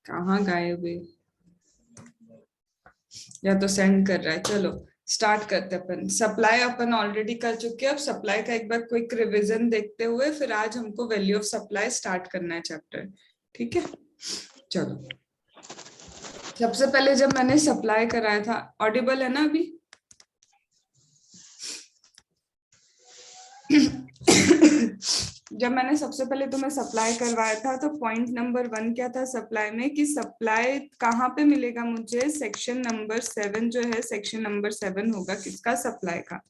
कहाँ गायब है? या तो सेंड कर रहा है। चलो स्टार्ट करते हैं। अपन सप्लाई अपन ऑलरेडी कर चुके हैं। अब सप्लाई का एक बार क्विक रिवीजन देखते हुए फिर आज हमको वैल्यू ऑफ सप्लाई स्टार्ट करना है चैप्टर। ठीक है, चलो। सबसे पहले जब मैंने सप्लाई कराया था, ऑडिबल है ना अभी? जब मैंने सबसे पहले तुम्हें सप्लाई करवाया था तो पॉइंट नंबर 1 क्या था सप्लाई में, कि सप्लाई कहाँ पे मिलेगा मुझे? सेक्शन नंबर 7 जो है, सेक्शन नंबर 7 होगा किसका? सप्लाई का।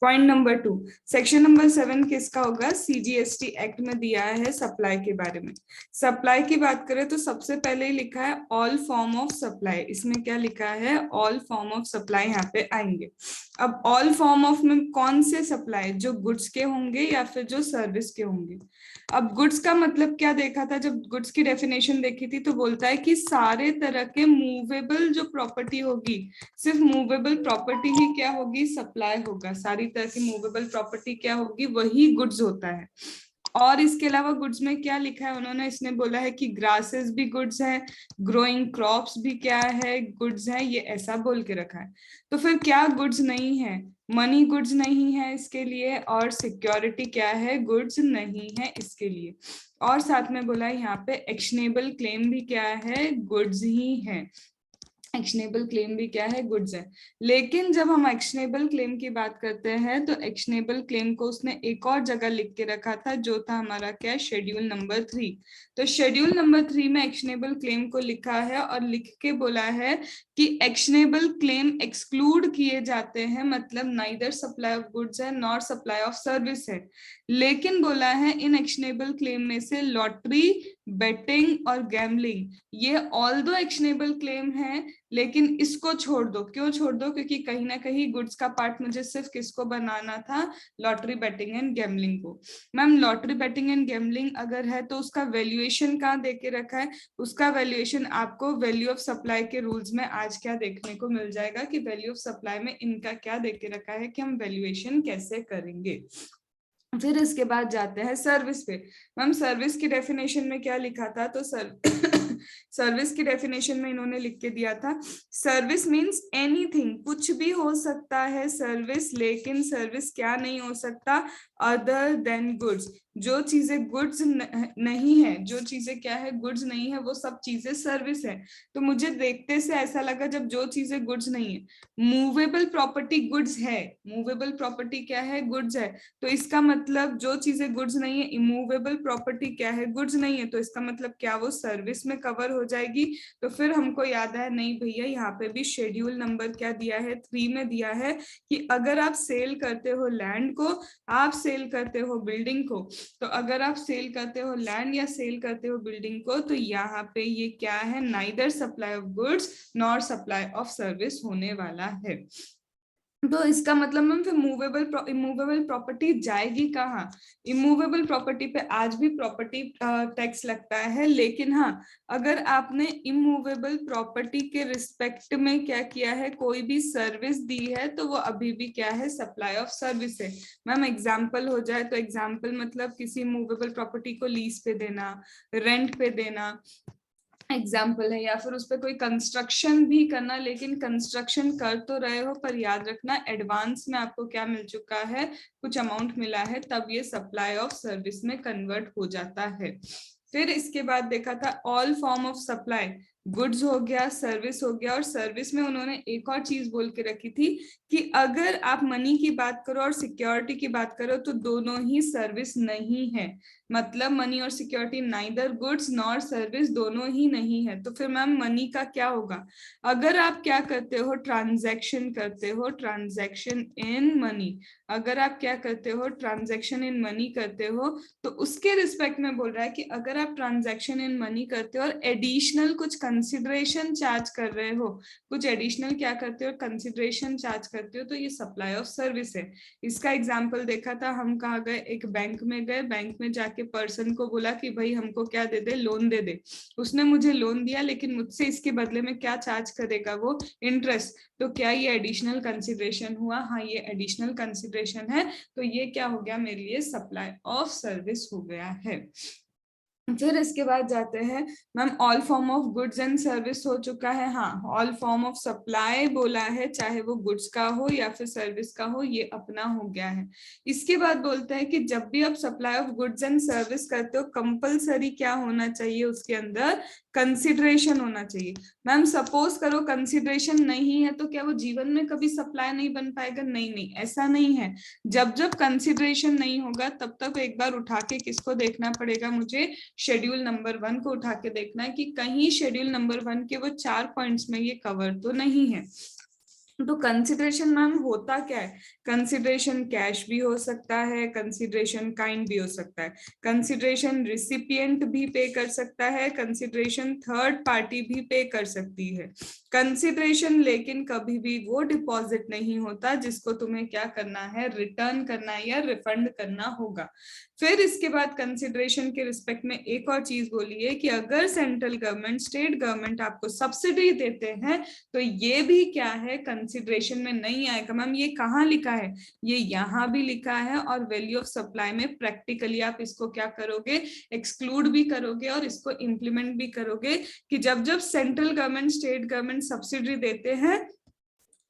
पॉइंट नंबर 2, सेक्शन नंबर 7 किसका होगा? सीजीएसटी एक्ट में दिया है सप्लाई के बारे में। सप्लाई की बात करें तो सबसे पहले ही लिखा है ऑल फॉर्म ऑफ सप्लाई। इसमें क्या लिखा है? ऑल फॉर्म ऑफ सप्लाई यहाँ पे आएंगे। अब ऑल फॉर्म ऑफ में कौन से सप्लाई? जो गुड्स के होंगे या फिर जो सर्विस के होंगे। अब गुड्स का मतलब क्या देखा था? जब गुड्स की डेफिनेशन देखी थी तो बोलता है कि सारे तरह के मूवेबल जो प्रॉपर्टी होगी, सिर्फ मूवेबल प्रॉपर्टी ही क्या होगी? सप्लाई होगा। सारी तरह की मूवेबल प्रॉपर्टी क्या होगी? वही गुड्स होता है। और इसके अलावा गुड्स में क्या लिखा है उन्होंने? इसने बोला है कि ग्रासेस भी गुड्स है, ग्रोइंग क्रॉप्स भी क्या है? गुड्स है। ये ऐसा बोल के रखा है। तो फिर क्या गुड्स नहीं है? मनी गुड्स नहीं है इसके लिए, और सिक्योरिटी क्या है? गुड्स नहीं है इसके लिए। और साथ में बोला है यहाँ पे एक्शनेबल क्लेम भी क्या है? गुड्स ही है। एक्शनेबल क्लेम भी क्या है? गुड्स है। लेकिन जब हम एक्शनेबल क्लेम की बात करते हैं तो एक्शनेबल क्लेम को उसने एक और जगह लिख के रखा था, जो था हमारा क्या? Schedule number 3। तो शेड्यूल नंबर 3 में एक्शनेबल क्लेम को लिखा है और लिख के बोला है कि एक्शनेबल क्लेम एक्सक्लूड किए जाते हैं, मतलब नाइदर सप्लाई ऑफ गुड्स है नॉर सप्लाई ऑफ सर्विस है। लेकिन बोला है इन एक्शनेबल क्लेम में से लॉटरी, बेटिंग और गैम्बलिंग, ये ऑल दो एक्शनेबल क्लेम है, लेकिन इसको छोड़ दो। क्यों छोड़ दो? क्योंकि कहीं ना कहीं गुड्स का पार्ट मुझे सिर्फ किसको बनाना था? लॉटरी, बेटिंग एंड गैम्बलिंग को। Ma'am lottery, betting and gambling अगर है तो उसका वैल्यूएशन कहाँ दे के रखा है? उसका वैल्यूएशन आपको वैल्यू ऑफ सप्लाई के रूल्स में आज क्या देखने को मिल जाएगा कि वैल्यू ऑफ सप्लाई में इनका क्या दे के रखा है कि हम वैल्यूएशन कैसे करेंगे। फिर इसके बाद जाते हैं सर्विस पे। मैम सर्विस की डेफिनेशन में क्या लिखा था? तो सर्विस की डेफिनेशन में इन्होंने लिख के दिया था, सर्विस मींस एनीथिंग, कुछ भी हो सकता है सर्विस, लेकिन सर्विस क्या नहीं हो सकता? Other than goods. जो चीजें गुड्स नहीं है, जो चीजें क्या है? गुड्स नहीं है, वो सब चीजें सर्विस है। तो मुझे देखते से ऐसा लगा जब जो चीजें गुड्स नहीं है, मूवेबल प्रॉपर्टी गुड्स है, मूवेबल प्रॉपर्टी क्या है? गुड्स है। तो इसका मतलब जो चीजें गुड्स नहीं है, इमूवेबल प्रॉपर्टी क्या है? गुड्स नहीं है, तो इसका मतलब क्या वो सर्विस में कवर हो जाएगी? तो फिर हमको याद है नहीं भैया, यहाँ पे भी शेड्यूल नंबर क्या दिया है? 3 में दिया है कि अगर आप सेल करते हो लैंड को, आप सेल करते हो बिल्डिंग को, तो अगर आप सेल करते हो लैंड या सेल करते हो बिल्डिंग को, तो यहाँ पे ये क्या है? Neither supply of goods nor supply of service होने वाला है। तो इसका मतलब मैम फिर मूवेबल इमूवेबल प्रॉपर्टी जाएगी कहाँ? इमूवेबल प्रॉपर्टी पे आज भी प्रॉपर्टी टैक्स लगता है, लेकिन हाँ, अगर आपने इमूवेबल प्रॉपर्टी के रिस्पेक्ट में क्या किया है? कोई भी सर्विस दी है, तो वो अभी भी क्या है? सप्लाई ऑफ सर्विस है। मैम एग्जाम्पल हो जाए तो एग्जाम्पल मतलब किसी मूवेबल प्रॉपर्टी को लीज पे देना, रेंट पे देना एग्जाम्पल है, या फिर उस पर कोई कंस्ट्रक्शन भी करना, लेकिन कंस्ट्रक्शन कर तो रहे हो पर याद रखना एडवांस में आपको क्या मिल चुका है? कुछ अमाउंट मिला है, तब ये सप्लाई ऑफ सर्विस में कन्वर्ट हो जाता है। फिर इसके बाद देखा था all form of supply, goods हो गया, सर्विस हो गया, और सर्विस में उन्होंने एक और चीज बोल के रखी थी कि अगर आप मनी की बात करो और सिक्योरिटी की बात करो तो दोनों ही सर्विस नहीं है। मतलब मनी और security neither goods nor service, दोनों ही नहीं है। तो फिर मैम मनी का क्या होगा? अगर आप क्या करते हो? ट्रांजैक्शन करते हो, ट्रांजैक्शन इन मनी, अगर आप क्या करते हो? ट्रांजैक्शन इन मनी करते हो, तो उसके रिस्पेक्ट में बोल रहा है कि अगर आप ट्रांजैक्शन इन मनी करते हो और एडिशनल कुछ कंसिडरेशन चार्ज कर रहे हो, कुछ एडिशनल क्या करते हो? कंसिडरेशन चार्ज करते हो, तो ये सप्लाई ऑफ सर्विस है। इसका एग्जाम्पल देखा था, हम कहाँ गए? एक बैंक में गए, बैंक में जाके पर्सन को बोला कि भाई हमको क्या दे दे? लोन दे दे। उसने मुझे लोन दिया, लेकिन मुझसे इसके बदले में क्या चार्ज करेगा वो? इंटरेस्ट। तो क्या ये एडिशनल कंसिडरेशन हुआ? हाँ, ये एडिशनल कंसिडरेशन है। तो ये क्या हो गया मेरे लिए? सप्लाई ऑफ सर्विस हो गया है। फिर इसके बाद जाते हैं ma'am, all form of goods and service हो चुका है। हाँ, ऑल फॉर्म ऑफ सप्लाई बोला है, चाहे वो गुड्स का हो या फिर सर्विस का हो, ये अपना हो गया है। इसके बाद बोलते हैं कि जब भी आप supply of goods and service करते हो, कंपलसरी क्या होना चाहिए, उसके अंदर कंसिडरेशन होना चाहिए। मैम सपोज करो कंसिडरेशन नहीं है तो क्या वो जीवन में कभी सप्लाई नहीं बन पाएगा? नहीं नहीं, ऐसा नहीं है। जब जब कंसिडरेशन नहीं होगा तब तक एक बार उठा के किसको देखना पड़ेगा मुझे? शेड्यूल नंबर 1 को उठा के देखना है कि कहीं शेड्यूल नंबर 1 के वो 4 पॉइंट्स में ये कवर तो नहीं है। तो कंसिडरेशन मैम होता क्या है? कंसिडरेशन कैश भी हो सकता है, कंसिडरेशन काइंड भी हो सकता है, कंसिडरेशन रिसिपिएंट भी पे कर सकता है, कंसिडरेशन थर्ड पार्टी भी पे कर सकती है। कंसिडरेशन लेकिन कभी भी वो डिपॉजिट नहीं होता जिसको तुम्हें क्या करना है? रिटर्न करना है या रिफंड करना होगा। फिर इसके बाद कंसिडरेशन के रिस्पेक्ट में एक और चीज बोली है कि अगर सेंट्रल गवर्नमेंट, स्टेट गवर्नमेंट आपको सब्सिडी देते हैं तो ये भी क्या है? कंसिडरेशन में नहीं आएगा। मैम ये कहाँ लिखा है? ये यहाँ भी लिखा है, और वैल्यू ऑफ सप्लाई में प्रैक्टिकली आप इसको क्या करोगे? एक्सक्लूड भी करोगे और इसको इम्प्लीमेंट भी करोगे कि जब जब central government, state government subsidy देते हैं,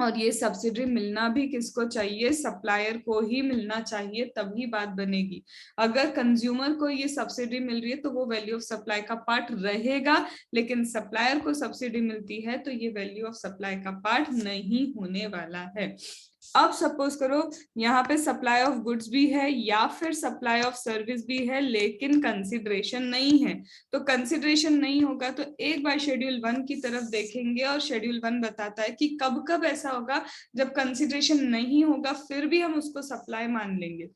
और ये सब्सिडी मिलना भी किसको चाहिए? सप्लायर को ही मिलना चाहिए, तभी बात बनेगी। अगर कंज्यूमर को ये सब्सिडी मिल रही है तो वो वैल्यू ऑफ सप्लाई का पार्ट रहेगा, लेकिन सप्लायर को सब्सिडी मिलती है तो ये वैल्यू ऑफ सप्लाई का पार्ट नहीं होने वाला है। अब सपोज करो यहाँ पे सप्लाई ऑफ गुड्स भी है या फिर सप्लाई ऑफ सर्विस भी है, लेकिन कंसिडरेशन नहीं है। तो कंसिडरेशन नहीं होगा तो एक बार शेड्यूल 1 की तरफ देखेंगे, और शेड्यूल 1 बताता है कि कब कब ऐसा होगा जब कंसिडरेशन नहीं होगा फिर भी हम उसको सप्लाई मान लेंगे।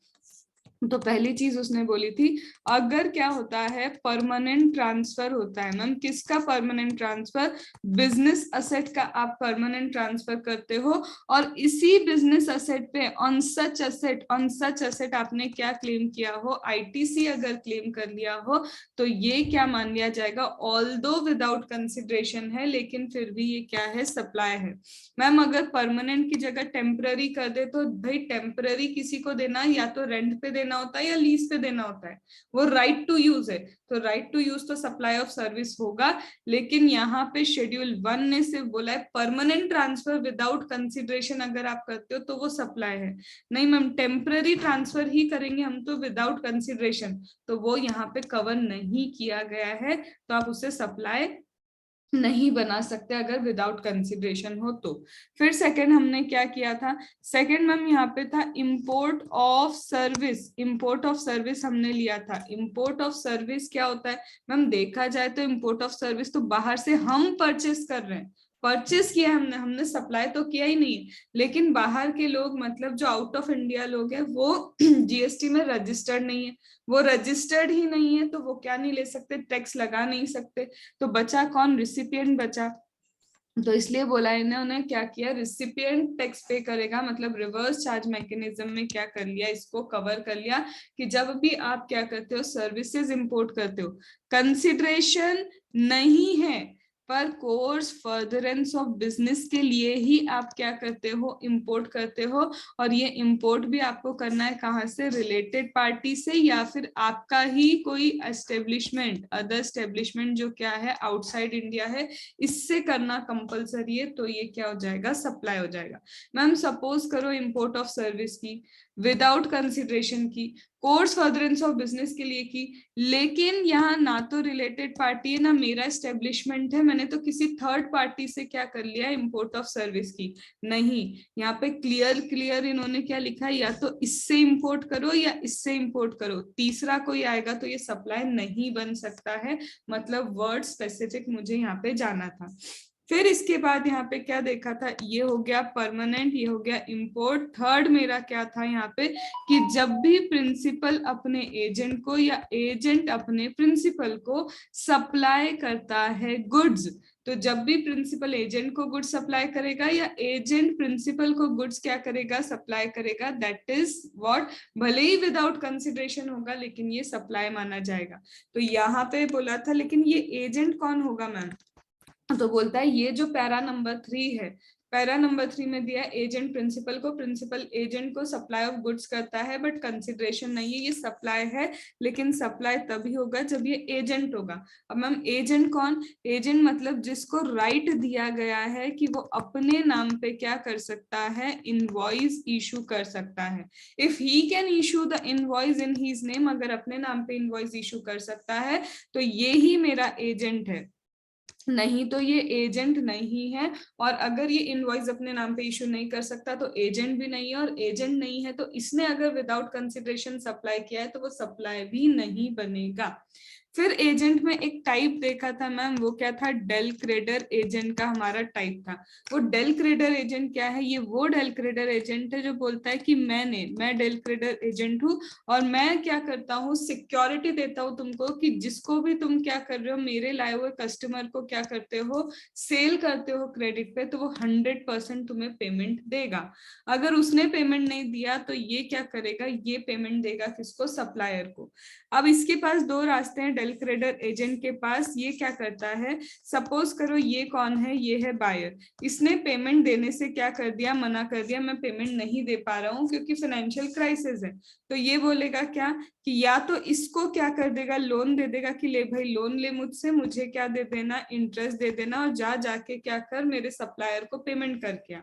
तो पहली चीज उसने बोली थी, अगर क्या होता है? परमानेंट ट्रांसफर होता है। मैम किसका परमानेंट ट्रांसफर? बिजनेस असेट का आप परमानेंट ट्रांसफर करते हो, और इसी बिजनेस असेट पे ऑन सच असेट आपने क्या क्लेम किया हो? आईटीसी अगर क्लेम कर लिया हो तो ये क्या मान लिया जाएगा? ऑल्दो विदाउट कंसिडरेशन है, लेकिन फिर भी ये क्या है? सप्लाई है। मैम अगर परमानेंट की जगह टेम्पररी कर दे तो भाई टेम्पररी किसी को देना या तो रेंट पे देना होता है या लीज पे देना होता है, वो राइट टू यूज है। तो राइट टू यूज तो सप्लाई ऑफ सर्विस होगा, लेकिन यहाँ पे शेड्यूल 1 ने सिर्फ बोला है परमानेंट ट्रांसफर विदाउट कंसिडरेशन अगर आप करते हो तो वो सप्लाई है। नहीं मैम, टेम्पररी ट्रांसफर ही करेंगे हम तो विदाउट कंसिडरेशन, तो वो यहाँ पे कवर नहीं किया गया है, तो आप उसे सप्लाई नहीं बना सकते अगर विदाउट कंसिडरेशन हो तो। फिर सेकंड हमने क्या किया था? सेकंड मैम यहाँ पे था import of service. Import of service हमने लिया था। इंपोर्ट ऑफ सर्विस क्या होता है? मैम देखा जाए तो इंपोर्ट ऑफ सर्विस तो बाहर से हम परचेस कर रहे हैं, परचेस किया हमने, हमने सप्लाई तो किया ही नहीं है। लेकिन बाहर के लोग, मतलब जो आउट ऑफ इंडिया लोग हैं, वो जीएसटी में रजिस्टर्ड नहीं है। वो रजिस्टर्ड ही नहीं है तो वो क्या नहीं ले सकते? टैक्स लगा नहीं सकते। तो बचा कौन? रिसिपिएंट बचा। तो इसलिए बोला इन्होंने क्या किया? रिसिपिएंट टैक्स पे करेगा, मतलब रिवर्स चार्ज मैकेनिज्म में क्या कर लिया? इसको कवर कर लिया कि जब भी आप क्या करते हो? सर्विसेज इंपोर्ट करते हो, कंसिडरेशन नहीं है पर कोर्स फर्दरेंस ऑफ बिजनेस के लिए ही आप क्या करते हो? इंपोर्ट करते हो। और ये इंपोर्ट भी आपको करना है कहाँ से? रिलेटेड पार्टी से, या फिर आपका ही कोई एस्टेब्लिशमेंट, अदर एस्टेब्लिशमेंट जो क्या है आउटसाइड इंडिया है, इससे करना कंपलसरी है। तो ये क्या हो जाएगा? सप्लाई हो जाएगा। मैम सपोज करो इंपोर्ट ऑफ सर्विस की, विदाउट कंसिडरेशन की, कोर्स फर्दरेंस ऑफ बिजनेस के लिए की, लेकिन यहाँ ना तो रिलेटेड पार्टी है ना मेरा एस्टेब्लिशमेंट है, मैंने तो किसी थर्ड पार्टी से क्या कर लिया? इंपोर्ट ऑफ सर्विस की। नहीं, यहाँ पे क्लियर क्लियर इन्होंने क्या लिखा है? या तो इससे इंपोर्ट करो या इससे इंपोर्ट करो, तीसरा कोई आएगा तो ये सप्लाई नहीं बन सकता है। मतलब वर्ड स्पेसिफिक मुझे यहाँ पे जाना था। फिर इसके बाद यहाँ पे क्या देखा था? ये हो गया परमानेंट, ये हो गया इंपोर्ट। थर्ड मेरा क्या था यहाँ पे? कि जब भी प्रिंसिपल अपने एजेंट को या एजेंट अपने प्रिंसिपल को सप्लाई करता है गुड्स, तो जब भी प्रिंसिपल एजेंट को गुड्स सप्लाई करेगा या एजेंट प्रिंसिपल को गुड्स क्या करेगा? सप्लाई करेगा, दैट इज व्हाट, भले ही विदाउट कंसिडरेशन होगा लेकिन ये सप्लाई माना जाएगा। तो यहाँ पे बोला था, लेकिन ये एजेंट कौन होगा मैम? तो बोलता है ये जो पैरा नंबर 3 है, पैरा नंबर 3 में दिया एजेंट प्रिंसिपल को, प्रिंसिपल एजेंट को सप्लाई ऑफ गुड्स करता है बट कंसिडरेशन नहीं है, ये सप्लाई है, लेकिन सप्लाई तभी होगा जब ये एजेंट होगा। अब मैम एजेंट कौन, एजेंट मतलब जिसको राइट दिया गया है कि वो अपने नाम पे क्या कर सकता है, इनवॉइस इशू कर सकता है। If he can issue the invoice in his name, अगर अपने नाम पे इनवॉइस इशू कर सकता है तो ये ही मेरा एजेंट है, नहीं तो ये एजेंट नहीं है। और अगर ये इनवॉइस अपने नाम पे इशू नहीं कर सकता तो एजेंट भी नहीं है, और एजेंट नहीं है तो इसने अगर विदाउट कंसिडरेशन सप्लाई किया है तो वो सप्लाई भी नहीं बनेगा। फिर एजेंट में एक टाइप देखा था मैम, वो क्या था, डेल क्रेडर एजेंट का हमारा टाइप था। वो डेल क्रेडर एजेंट क्या है, ये वो डेल क्रेडर एजेंट है जो बोलता है कि मैं डेल क्रेडर एजेंट हूँ और मैं क्या करता हूँ, सिक्योरिटी देता हूँ तुमको कि जिसको भी तुम क्या कर रहे हो, मेरे लाए हुए कस्टमर को क्या करते हो, सेल करते हो क्रेडिट पे, तो वो 100% तुम्हें पेमेंट देगा। अगर उसने पेमेंट नहीं दिया तो ये क्या करेगा, ये पेमेंट देगा किसको, सप्लायर को। अब इसके पास दो रास्ते हैं डेल क्रेडर एजेंट के पास, ये क्या करता है, सपोज करो ये कौन है, ये है बायर, इसने पेमेंट देने से क्या कर दिया, मना कर दिया, मैं पेमेंट नहीं दे पा रहा हूँ क्योंकि फाइनेंशियल क्राइसिस है। तो ये बोलेगा क्या कि या तो इसको क्या कर देगा, लोन दे देगा कि ले भाई लोन ले मुझसे, मुझे क्या दे देना, इंटरेस्ट दे देना, और जाके क्या कर, मेरे सप्लायर को पेमेंट करके आ।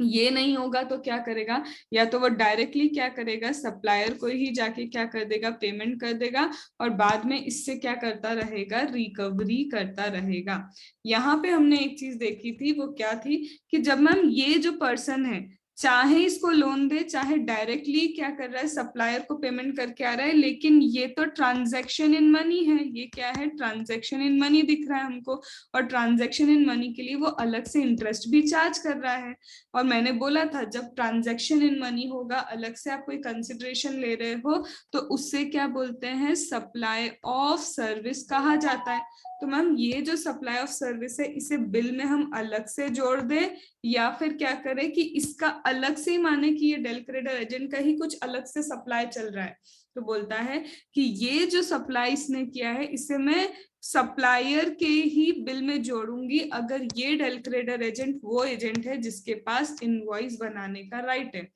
ये नहीं होगा तो क्या करेगा, या तो वो डायरेक्टली क्या करेगा, सप्लायर को ही जाके क्या कर देगा, पेमेंट कर देगा, और बाद में इससे क्या करता रहेगा, रिकवरी करता रहेगा। यहाँ पे हमने एक चीज देखी थी, वो क्या थी कि जब मैम ये जो पर्सन है चाहे इसको लोन दे चाहे डायरेक्टली क्या कर रहा है, सप्लायर को पेमेंट करके आ रहा है, लेकिन ये तो ट्रांजैक्शन इन मनी है, ये क्या है, ट्रांजैक्शन इन मनी दिख रहा है हमको, और ट्रांजैक्शन इन मनी के लिए वो अलग से इंटरेस्ट भी चार्ज कर रहा है। और मैंने बोला था जब ट्रांजैक्शन इन मनी होगा, अलग से आप कोई कंसिडरेशन ले रहे हो, तो उससे क्या बोलते हैं, सप्लाई ऑफ सर्विस कहा जाता है। तो मैम ये जो सप्लाई ऑफ सर्विस है, इसे बिल में हम अलग से जोड़ दें या फिर क्या करें कि इसका अलग से ही माने कि ये डेल क्रेडर एजेंट का ही कुछ अलग से सप्लाई चल रहा है। तो बोलता है कि ये जो सप्लाई इसने किया है इसे मैं सप्लायर के ही बिल में जोड़ूंगी अगर ये डेल क्रेडर एजेंट वो एजेंट है जिसके पास इनवॉइस बनाने का राइट है।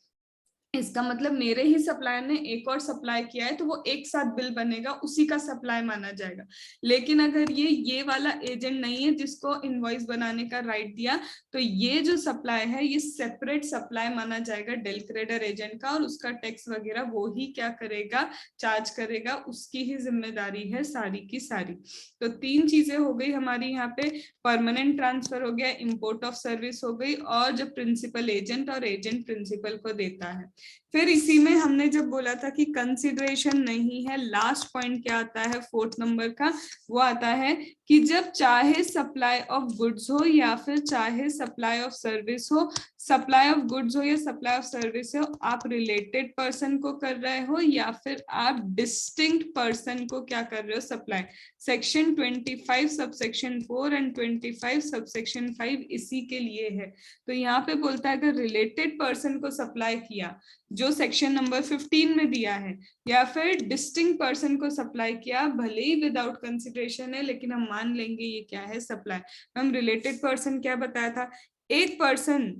इसका मतलब मेरे ही सप्लायर ने एक और सप्लाई किया है तो वो एक साथ बिल बनेगा, उसी का सप्लाई माना जाएगा। लेकिन अगर ये वाला एजेंट नहीं है जिसको इनवॉइस बनाने का राइट दिया, तो ये जो सप्लाई है ये सेपरेट सप्लाई माना जाएगा डेल क्रेडर एजेंट का, और उसका टैक्स वगैरह वो ही क्या करेगा, चार्ज करेगा, उसकी ही जिम्मेदारी है सारी की सारी। तो तीन चीजें हो गई हमारी यहाँ पे, परमानेंट ट्रांसफर हो गया, इंपोर्ट ऑफ सर्विस हो गई, और जो प्रिंसिपल एजेंट और एजेंट प्रिंसिपल को देता है। फिर इसी में हमने जब बोला था कि कंसिडरेशन नहीं है, लास्ट पॉइंट क्या आता है फोर्थ नंबर का, वो आता है कि जब चाहे सप्लाई ऑफ गुड्स हो या फिर चाहे सप्लाई ऑफ सर्विस हो, सप्लाई ऑफ गुड्स हो या सप्लाई ऑफ सर्विस हो, आप रिलेटेड पर्सन को कर रहे हो या फिर आप डिस्टिंक्ट पर्सन को क्या कर रहे हो, supply. Section 25 subsection 4 and 25 subsection 5 इसी के लिए है। तो यहाँ पे बोलता है अगर रिलेटेड पर्सन को सप्लाई किया जो सेक्शन नंबर 15 में दिया है, या फिर डिस्टिंक्ट पर्सन को सप्लाई किया, भले ही विदाउट कंसिडरेशन है लेकिन हम मान लेंगे ये क्या है, सप्लाई। हम रिलेटेड पर्सन क्या बताया था, एक पर्सन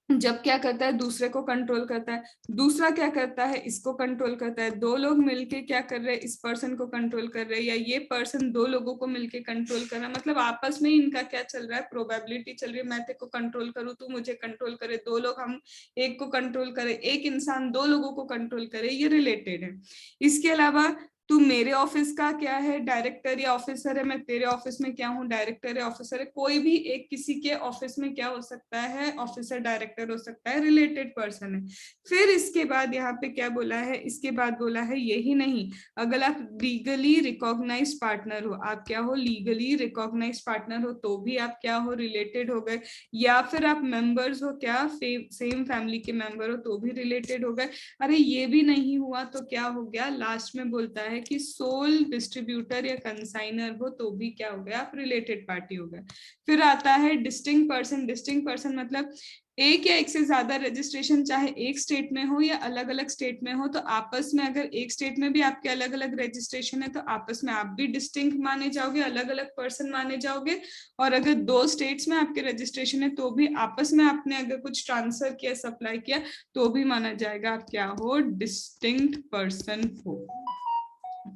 जब क्या करता है दूसरे को कंट्रोल करता है, दूसरा क्या करता है इसको कंट्रोल करता है, दो लोग मिलके क्या कर रहे हैं, इस पर्सन को कंट्रोल कर रहे हैं, या ये पर्सन दो लोगों को मिलके कंट्रोल कर रहा है, मतलब आपस में इनका क्या चल रहा है, प्रोबेबिलिटी चल रही है, मैं तेरे को कंट्रोल करूँ तू मुझे कंट्रोल करे, दो लोग हम एक को कंट्रोल करे, एक इंसान दो लोगों को कंट्रोल करे, ये रिलेटेड है। इसके अलावा तू मेरे ऑफिस का क्या है, डायरेक्टर या ऑफिसर है, मैं तेरे ऑफिस में क्या हूँ, डायरेक्टर या ऑफिसर है, कोई भी एक किसी के ऑफिस में क्या हो सकता है, ऑफिसर डायरेक्टर हो सकता है, रिलेटेड पर्सन है। फिर इसके बाद यहाँ पे क्या बोला है, इसके बाद बोला है यही नहीं, अगर आप लीगली रिकॉग्नाइज पार्टनर हो, आप क्या हो, लीगली रिकॉग्नाइज पार्टनर हो, तो भी आप क्या हो, रिलेटेड हो गए, या फिर आप मेंबर्स हो क्या, सेम फैमिली के मेंबर हो तो भी रिलेटेड हो गए। अरे ये भी नहीं हुआ तो क्या हो गया, लास्ट में बोलता है है कि सोल डिस्ट्रीब्यूटर या कंसाइनर हो तो भी क्या हो गया, आप रिलेटेड पार्टी हो गए। फिर आता है डिस्टिंक्ट पर्सन। डिस्टिंक्ट पर्सन मतलब एक या एक से ज्यादा रजिस्ट्रेशन चाहे एक स्टेट में हो या अलग अलग स्टेट में हो, तो आपस में अगर एक स्टेट में भी आपके अलग अलग रजिस्ट्रेशन है तो आपस में आप भी डिस्टिंक्ट माने जाओगे, अलग अलग पर्सन माने जाओगे। और अगर दो स्टेट्स में आपके रजिस्ट्रेशन है तो भी आपस में आपने अगर कुछ ट्रांसफर किया, सप्लाई किया, तो भी माना जाएगा आप क्या हो, डिस्टिंक्ट पर्सन हो।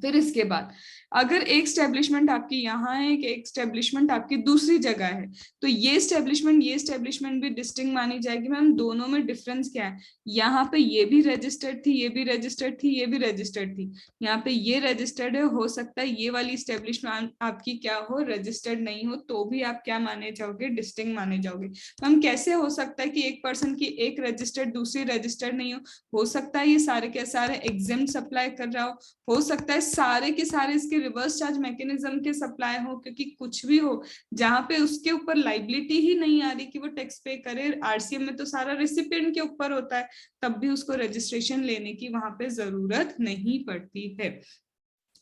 फिर इसके बाद अगर एक स्टेब्लिशमेंट आपकी यहाँ है, एक स्टेब्लिशमेंट आपकी दूसरी जगह है, तो ये स्टेब्लिशमेंट भी डिस्टिंक्ट मानी जाएगी। मैम दोनों में डिफरेंस क्या है, यहाँ पे ये भी रजिस्टर्ड थी, ये भी रजिस्टर्ड थी, ये भी रजिस्टर्ड थी, यहाँ पे ये रजिस्टर्ड है, हो सकता है ये वाली स्टेब्लिशमेंट आपकी क्या हो, रजिस्टर्ड नहीं हो, तो भी आप क्या माने जाओगे, डिस्टिंक्ट माने जाओगे। मैम कैसे हो सकता है कि एक पर्सन की एक रजिस्टर्ड दूसरी रजिस्टर्ड नहीं हो सकता है ये सारे के सारे एग्जेम्प्ट सप्लाई कर रहा हो सकता है सारे के सारे इसके रिवर्स चार्ज मैकेनिज्म के सप्लाई हो, क्योंकि कुछ भी हो जहां पे उसके ऊपर लाइबिलिटी ही नहीं आ रही कि वो टैक्स पे करे, आरसीएम में तो सारा रेसिपिएंट के ऊपर होता है, तब भी उसको रजिस्ट्रेशन लेने की वहां पे जरूरत नहीं पड़ती है।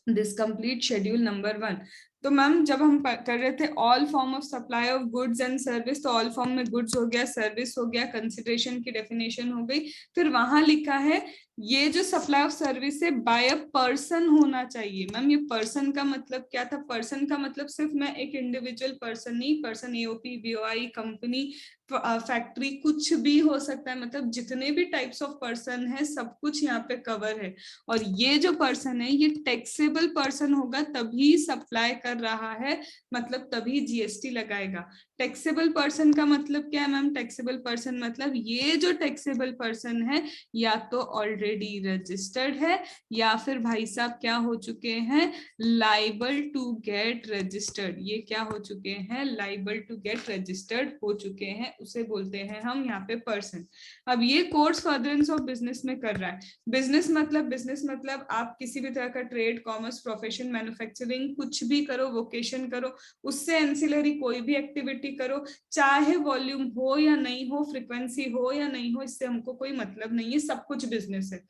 This complete schedule number 1। तो मैम जब हम कर रहे थे all form of supply of goods and service, तो ऑल फॉर्म में गुड्स हो गया, सर्विस हो गया, कंसिडरेशन की डेफिनेशन हो गई। फिर वहां लिखा है ये जो सप्लाई ऑफ सर्विस है बाय अ पर्सन होना चाहिए। मैम ये पर्सन का मतलब क्या था, पर्सन का मतलब सिर्फ मैं एक इंडिविजुअल पर्सन नहीं, person AOP, BOI, company, factory, कुछ भी हो सकता है, मतलब जितने भी टाइप्स ऑफ पर्सन है सब कुछ यहाँ पे कवर है। और ये जो पर्सन है ये टैक्सेबल पर्सन होगा तभी सप्लाई कर रहा है, मतलब तभी जीएसटी लगाएगा। टैक्सेबल पर्सन का मतलब क्या है मैम, टैक्सेबल पर्सन मतलब ये जो टैक्सेबल पर्सन है या तो ऑलरेडी रजिस्टर्ड है या फिर भाई साहब क्या हो चुके हैं, लाइबल टू गेट रजिस्टर्ड। ये क्या हो चुके हैं, लाइबल टू गेट रजिस्टर्ड हो चुके हैं, उसे बोलते हैं हम यहाँ पे पर्सन। अब ये कोर्स फर्दरेंस ऑफ बिजनेस में कर रहा है। बिजनेस मतलब आप किसी भी तरह का ट्रेड, कॉमर्स, प्रोफेशन, मैन्युफैक्चरिंग, कुछ भी करो, वोकेशन करो, उससे एंसिलरी कोई भी एक्टिविटी करो, चाहे वॉल्यूम हो या नहीं हो, फ्रीक्वेंसी हो या नहीं हो, इससे हमको कोई मतलब नहीं है, सब कुछ बिजनेस है।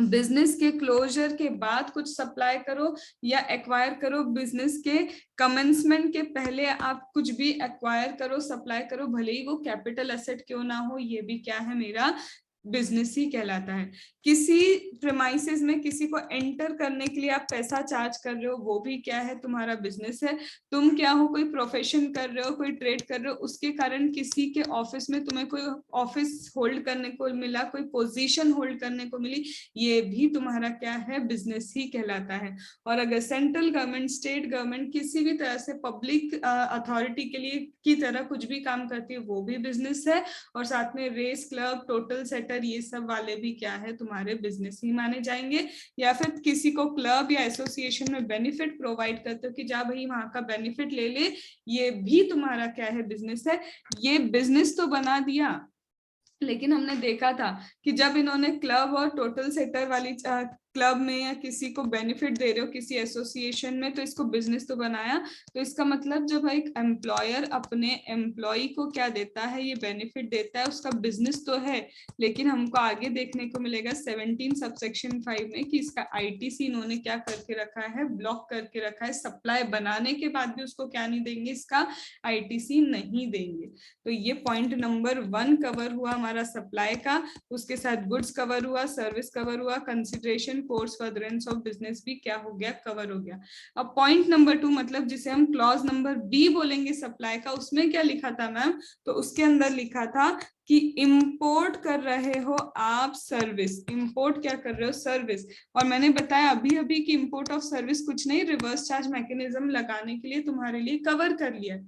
बिजनेस के क्लोजर के बाद कुछ सप्लाई करो या एक्वायर करो, बिजनेस के कमेंसमेंट के पहले आप कुछ भी एक्वायर करो, सप्लाई करो, भले ही वो कैपिटल एसेट क्यों ना हो, ये भी क्या है, मेरा बिजनेस ही कहलाता है। किसी प्रेमाइसेस में किसी को एंटर करने के लिए आप पैसा चार्ज कर रहे हो, वो भी क्या है, तुम्हारा बिजनेस है। तुम क्या हो, कोई प्रोफेशन कर रहे हो, कोई ट्रेड कर रहे हो, उसके कारण किसी के ऑफिस में तुम्हें कोई ऑफिस होल्ड करने को मिला, कोई पोजीशन होल्ड करने को मिली, ये भी तुम्हारा क्या है, बिजनेस ही कहलाता है। और अगर सेंट्रल गवर्नमेंट, स्टेट गवर्नमेंट किसी भी तरह से पब्लिक अथॉरिटी के लिए की तरह कुछ भी काम करती है, वो भी बिजनेस है। और साथ में रेस क्लब, टोटल सेटर, ये सब वाले भी क्या है, तुम्हारे बिजनेस ही माने जाएंगे। या फिर किसी को क्लब या एसोसिएशन में बेनिफिट प्रोवाइड करते हो कि जा भाई वहां का बेनिफिट ले ले, ये भी तुम्हारा क्या है, बिजनेस है। ये बिजनेस तो बना दिया, लेकिन हमने देखा था कि जब इन्होंने क्लब और टोटल सेटर वाली क्लब में या किसी को बेनिफिट दे रहे हो किसी एसोसिएशन में, तो इसको बिजनेस तो बनाया। तो इसका मतलब जब एक एम्प्लॉयर अपने एम्प्लॉय को क्या देता है, ये बेनिफिट देता है, उसका बिजनेस तो है। लेकिन हमको आगे देखने को मिलेगा 17 सबसेक्शन 5 में कि इसका आईटीसी इन्होंने क्या करके रखा है, ब्लॉक करके रखा है। सप्लाई बनाने के बाद भी उसको क्या नहीं देंगे, इसका आईटीसी नहीं देंगे। तो ये पॉइंट नंबर 1 कवर हुआ हमारा सप्लाई का, उसके साथ गुड्स कवर हुआ, सर्विस कवर हुआ, consideration, course furtherance of business भी क्या हो गया, कवर हो गया। अब पॉइंट नंबर 2 मतलब जिसे हम क्लॉज नंबर बी बोलेंगे सप्लाई का, उसमें क्या लिखा था मैम, तो उसके अंदर लिखा था कि इंपोर्ट कर रहे हो आप सर्विस, इंपोर्ट क्या कर रहे हो, सर्विस। और मैंने बताया अभी अभी कि इंपोर्ट ऑफ सर्विस कुछ नहीं, रिवर्स चार्ज मैकेनिज्म लगाने के लिए तुम्हारे लिए कवर कर लिया।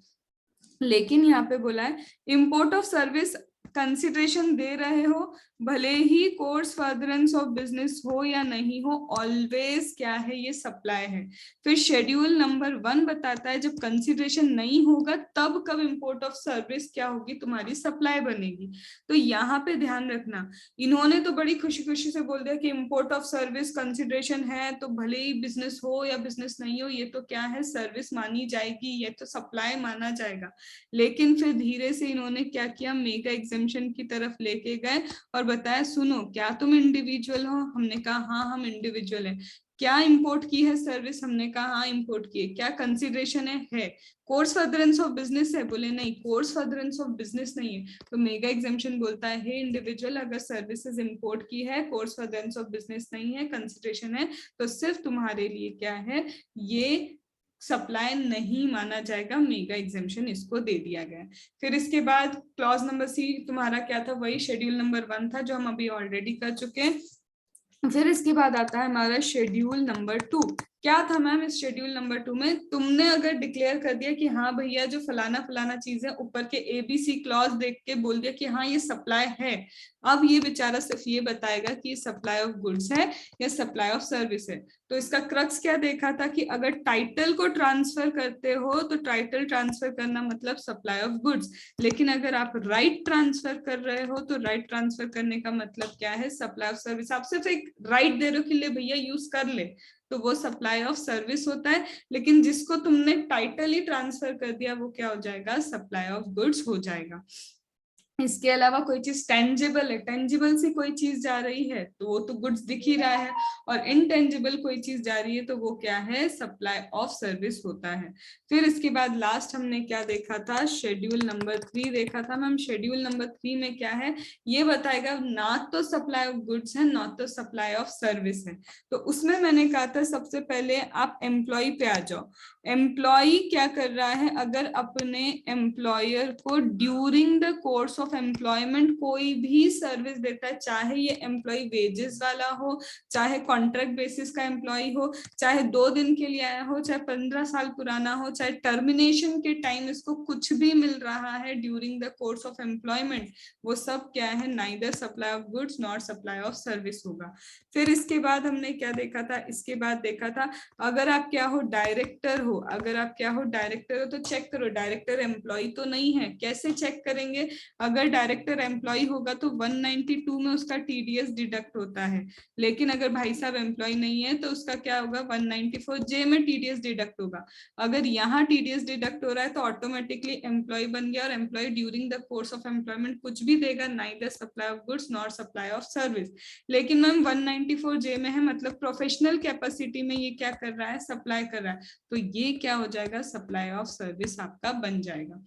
लेकिन यहाँ पे बोला है इंपोर्ट ऑफ सर्विस कंसिडरेशन दे रहे हो, भले ही कोर्स फर्दरेंस ऑफ बिजनेस हो या नहीं हो, ऑलवेज क्या है, ये सप्लाई है। फिर शेड्यूल नंबर 1 बताता है जब कंसिडरेशन नहीं होगा तब कब इंपोर्ट ऑफ सर्विस क्या होगी, तुम्हारी सप्लाई बनेगी। तो यहाँ पे ध्यान रखना, इन्होंने तो बड़ी खुशी खुशी से बोल दिया कि इंपोर्ट ऑफ सर्विस कंसिडरेशन है तो भले ही बिजनेस हो या बिजनेस नहीं हो, ये तो क्या है, सर्विस मानी जाएगी, ये तो सप्लाई माना जाएगा। लेकिन फिर धीरे से इन्होंने क्या किया, मेगा एग्जेम्पशन की तरफ लेके गए और बताया सुनो क्या तुम इंडिविजुअल हो, हमने कहा हाँ हम इंडिविजुअल हैं, क्या इंपोर्ट की है सर्विस, हमने कहा हाँ इंपोर्ट की है। क्या कंसिडरेशन है कोर्स फर्दरेंस ऑफ बिजनेस है, बोले नहीं कोर्स फर्दरेंस ऑफ बिजनेस नहीं है, तो मेगा एग्जेम्पशन बोलता है हे इंडिविजुअल अगर सर्विसेज इंपोर्ट की है, कोर्स फर्दरेंस ऑफ बिजनेस नहीं है, कंसिडरेशन है, तो सिर्फ तुम्हारे लिए क्या है, ये सप्लाई नहीं माना जाएगा, मेगा एग्जेम्पशन इसको दे दिया गया है। फिर इसके बाद क्लॉज नंबर सी तुम्हारा क्या था, वही शेड्यूल नंबर 1 था जो हम अभी ऑलरेडी कर चुके हैं। फिर इसके बाद आता है हमारा शेड्यूल नंबर 2। क्या था मैम इस शेड्यूल नंबर 2 में, तुमने अगर डिक्लेयर कर दिया कि हाँ भैया जो फलाना फलाना चीज है, ऊपर के ABC क्लॉज देख के बोल दिया कि हाँ ये सप्लाई है, अब ये बेचारा सिर्फ ये बताएगा कि सप्लाई ऑफ गुड्स है या सप्लाई ऑफ सर्विस है। तो इसका क्रक्स क्या देखा था कि अगर टाइटल को ट्रांसफर करते हो तो टाइटल ट्रांसफर करना मतलब सप्लाई ऑफ गुड्स, लेकिन अगर आप राइट ट्रांसफर कर रहे हो तो राइट ट्रांसफर करने का मतलब क्या है, सप्लाई ऑफ सर्विस। आप सिर्फ एक राइट दे रहे हो कि ले भैया यूज कर ले, तो वो सप्लाई ऑफ सर्विस होता है। लेकिन जिसको तुमने टाइटल ही ट्रांसफर कर दिया वो क्या हो जाएगा, सप्लाई ऑफ गुड्स हो जाएगा। इसके अलावा कोई चीज टेंजिबल है, टेंजिबल से कोई चीज जा रही है तो वो तो गुड्स दिख ही रहा है, और इनटेंजिबल कोई चीज जा रही है तो वो क्या है, सप्लाई ऑफ सर्विस होता है। फिर इसके बाद लास्ट हमने क्या देखा था, शेड्यूल नंबर 3 देखा था मैम। शेड्यूल नंबर 3 में क्या है, ये बताएगा ना तो सप्लाई ऑफ गुड्स है ना तो सप्लाई ऑफ सर्विस है। तो उसमें मैंने कहा था सबसे पहले आप एम्प्लॉय पे आ जाओ। एम्प्लॉय क्या कर रहा है, अगर अपने एम्प्लॉयर को during the course of employment कोई भी सर्विस देता है, चाहे ये एम्प्लॉय वेजेस वाला हो, चाहे कॉन्ट्रैक्ट बेसिस का एम्प्लॉय हो, चाहे 2 दिन के लिए आया हो, चाहे 15 साल पुराना हो, चाहे टर्मिनेशन के टाइम इसको कुछ भी मिल रहा है during the course of employment, वो सब क्या है, neither supply of goods nor supply of service होगा। फिर इसके बाद हमने क्या देखा था, इसके बाद देखा था अगर आप क्या हो, डायरेक्टर हो, अगर आप क्या हो, डायरेक्टर हो, तो चेक करो डायरेक्टर एम्प्लॉय तो नहीं है। कैसे चेक करेंगे, अगर डायरेक्टर एम्प्लॉय होगा तो 192 में उसका TDS डिडक्ट होता है, लेकिन अगर भाई साहब एम्प्लॉय नहीं है तो उसका क्या होगा, 194J में TDS डिडक्ट होगा। अगर यहाँ TDS डिडक्ट हो रहा है तो ऑटोमेटिकली एम्प्लॉय बन गया, और employee during the course of employment कुछ भी देगा, neither supply of goods nor supply of service. लेकिन मैम 194J में है, मतलब प्रोफेशनल कैपेसिटी में ये क्या कर रहा है, सप्लाई कर रहा है, तो ये क्या हो जाएगा, सप्लाई ऑफ सर्विस आपका बन जाएगा।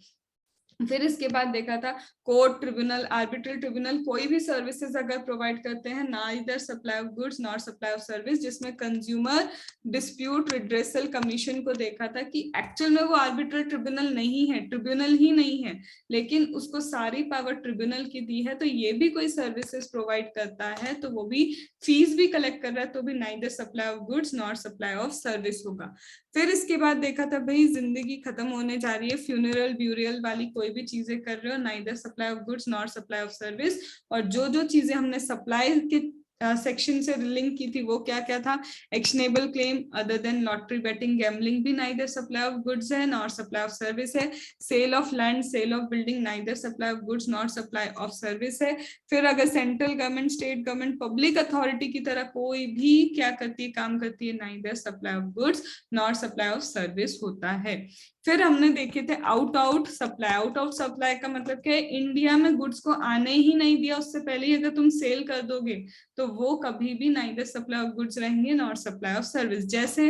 फिर इसके बाद देखा था कोर्ट, ट्रिब्यूनल, आर्बिट्रल ट्रिब्यूनल कोई भी सर्विसेज अगर प्रोवाइड करते हैं, ना इधर supply of goods nor supply of service, जिसमें कंज्यूमर डिस्प्यूट रिड्रेसल कमीशन को देखा था कि एक्चुअल में वो आर्बिट्रल ट्रिब्यूनल नहीं है, ट्रिब्यूनल ही नहीं है, लेकिन उसको सारी पावर ट्रिब्यूनल की दी है, तो ये भी कोई सर्विसेज प्रोवाइड करता है तो वो भी फीस भी कलेक्ट कर रहा है, तो भी neither supply of goods nor supply of service होगा। फिर इसके बाद देखा था भाई जिंदगी खत्म होने जा रही है, फ्यूनरल ब्यूरियल वाली कोई भी चीजें कर रहे हो, neither supply of goods nor supply of service. और जो जो चीजें हमने सप्लाई के सेक्शन से लिंक की थी वो क्या क्या था, actionable claim other than lottery betting gambling भी नाइदर सप्लाई ऑफ गुड्स है नॉर सप्लाई ऑफ सर्विस है। Sale of land, sale of building, neither supply of goods nor supply of service है। फिर अगर central government, state government, public authority की तरह कोई भी क्या करती है, काम करती है, neither supply of goods nor supply of service होता है। फिर हमने देखे थे आउट सप्लाई। आउट सप्लाई का मतलब क्या है, इंडिया में गुड्स को आने ही नहीं दिया, उससे पहले ही अगर तुम सेल कर दोगे तो वो कभी भी नाइदर सप्लाई ऑफ गुड्स रहेंगे नॉर सप्लाई ऑफ सर्विस। जैसे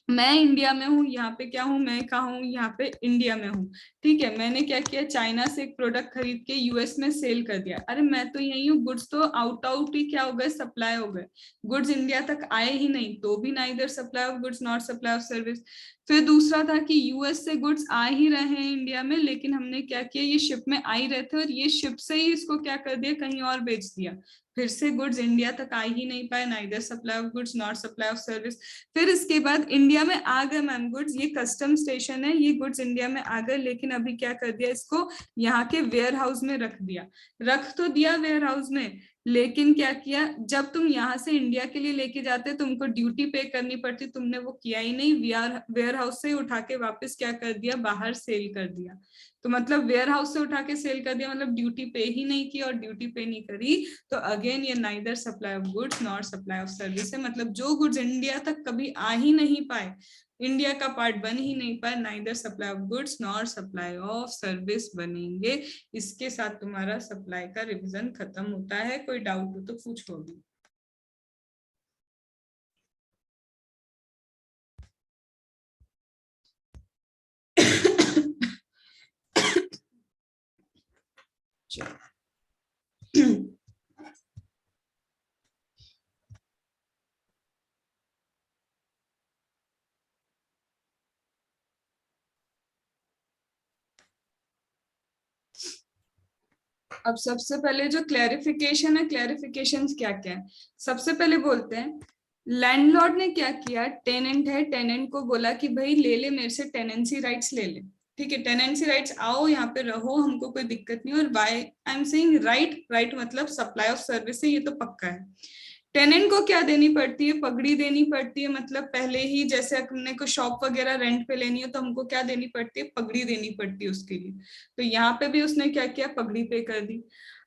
मैं इंडिया में हूँ, यहाँ पे क्या हूँ, मैं कहा हूँ, यहाँ पे इंडिया में हूँ, ठीक है, मैंने क्या किया, चाइना से एक प्रोडक्ट खरीद के US में सेल कर दिया, अरे मैं तो यही हूँ, गुड्स तो आउट ही क्या हो गए, सप्लाई हो गए, गुड्स इंडिया तक आए ही नहीं, तो भी neither supply of goods not supply of service. फिर दूसरा था कि US से गुड्स आ ही रहे हैं इंडिया में, लेकिन हमने क्या किया, ये शिप में आ ही रहे थे और ये शिप से ही इसको क्या कर दिया, कहीं और बेच दिया, फिर से गुड्स इंडिया तक आ ही नहीं पाए, neither supply of goods not supply of service. फिर इसके बाद इंडिया में आ गए मैम गुड्स, ये कस्टम स्टेशन है, ये गुड्स इंडिया में आ गए, लेकिन अभी क्या कर दिया, इसको यहाँ के वेयर हाउस में रख दिया, रख तो दिया वेयर हाउस में, लेकिन क्या किया, जब तुम यहाँ से इंडिया के लिए लेके जाते तुमको ड्यूटी पे करनी पड़ती, तुमने वो किया ही नहीं, वेयर हाउस से उठा के वापस क्या कर दिया, बाहर सेल कर दिया। तो मतलब वेयर हाउस से उठा के सेल कर दिया, मतलब ड्यूटी पे ही नहीं की, और ड्यूटी पे नहीं करी तो अगेन ये neither supply of goods nor supply of service है। मतलब जो गुड्स इंडिया तक कभी आ ही नहीं पाए, इंडिया का पार्ट बन ही नहीं पाए, neither supply of goods nor supply of service बनेंगे। इसके साथ तुम्हारा सप्लाई का रिवीजन खत्म होता है। कोई डाउट हो तो पूछो भी। अब सबसे पहले जो क्लैरिफिकेशन है, क्लैरिफिकेशन क्या क्या है, सबसे पहले बोलते हैं लैंडलॉर्ड ने क्या किया, टेनेंट है, टेनेंट को बोला कि भाई ले ले मेरे से टेनेंसी राइट्स ले ले, ठीक है, टेनेंसी राइट्स, आओ यहाँ पे रहो, हमको कोई दिक्कत नहीं। और by I am saying right, right मतलब सप्लाई ऑफ सर्विस है, ये तो पक्का है। टेनेंट को क्या देनी पड़ती है, पगड़ी देनी पड़ती है, मतलब पहले ही जैसे हमने को शॉप वगैरह रेंट पे लेनी हो तो हमको क्या देनी पड़ती है, पगड़ी देनी पड़ती है उसके लिए। तो यहाँ पे भी उसने क्या किया, पगड़ी पे कर दी।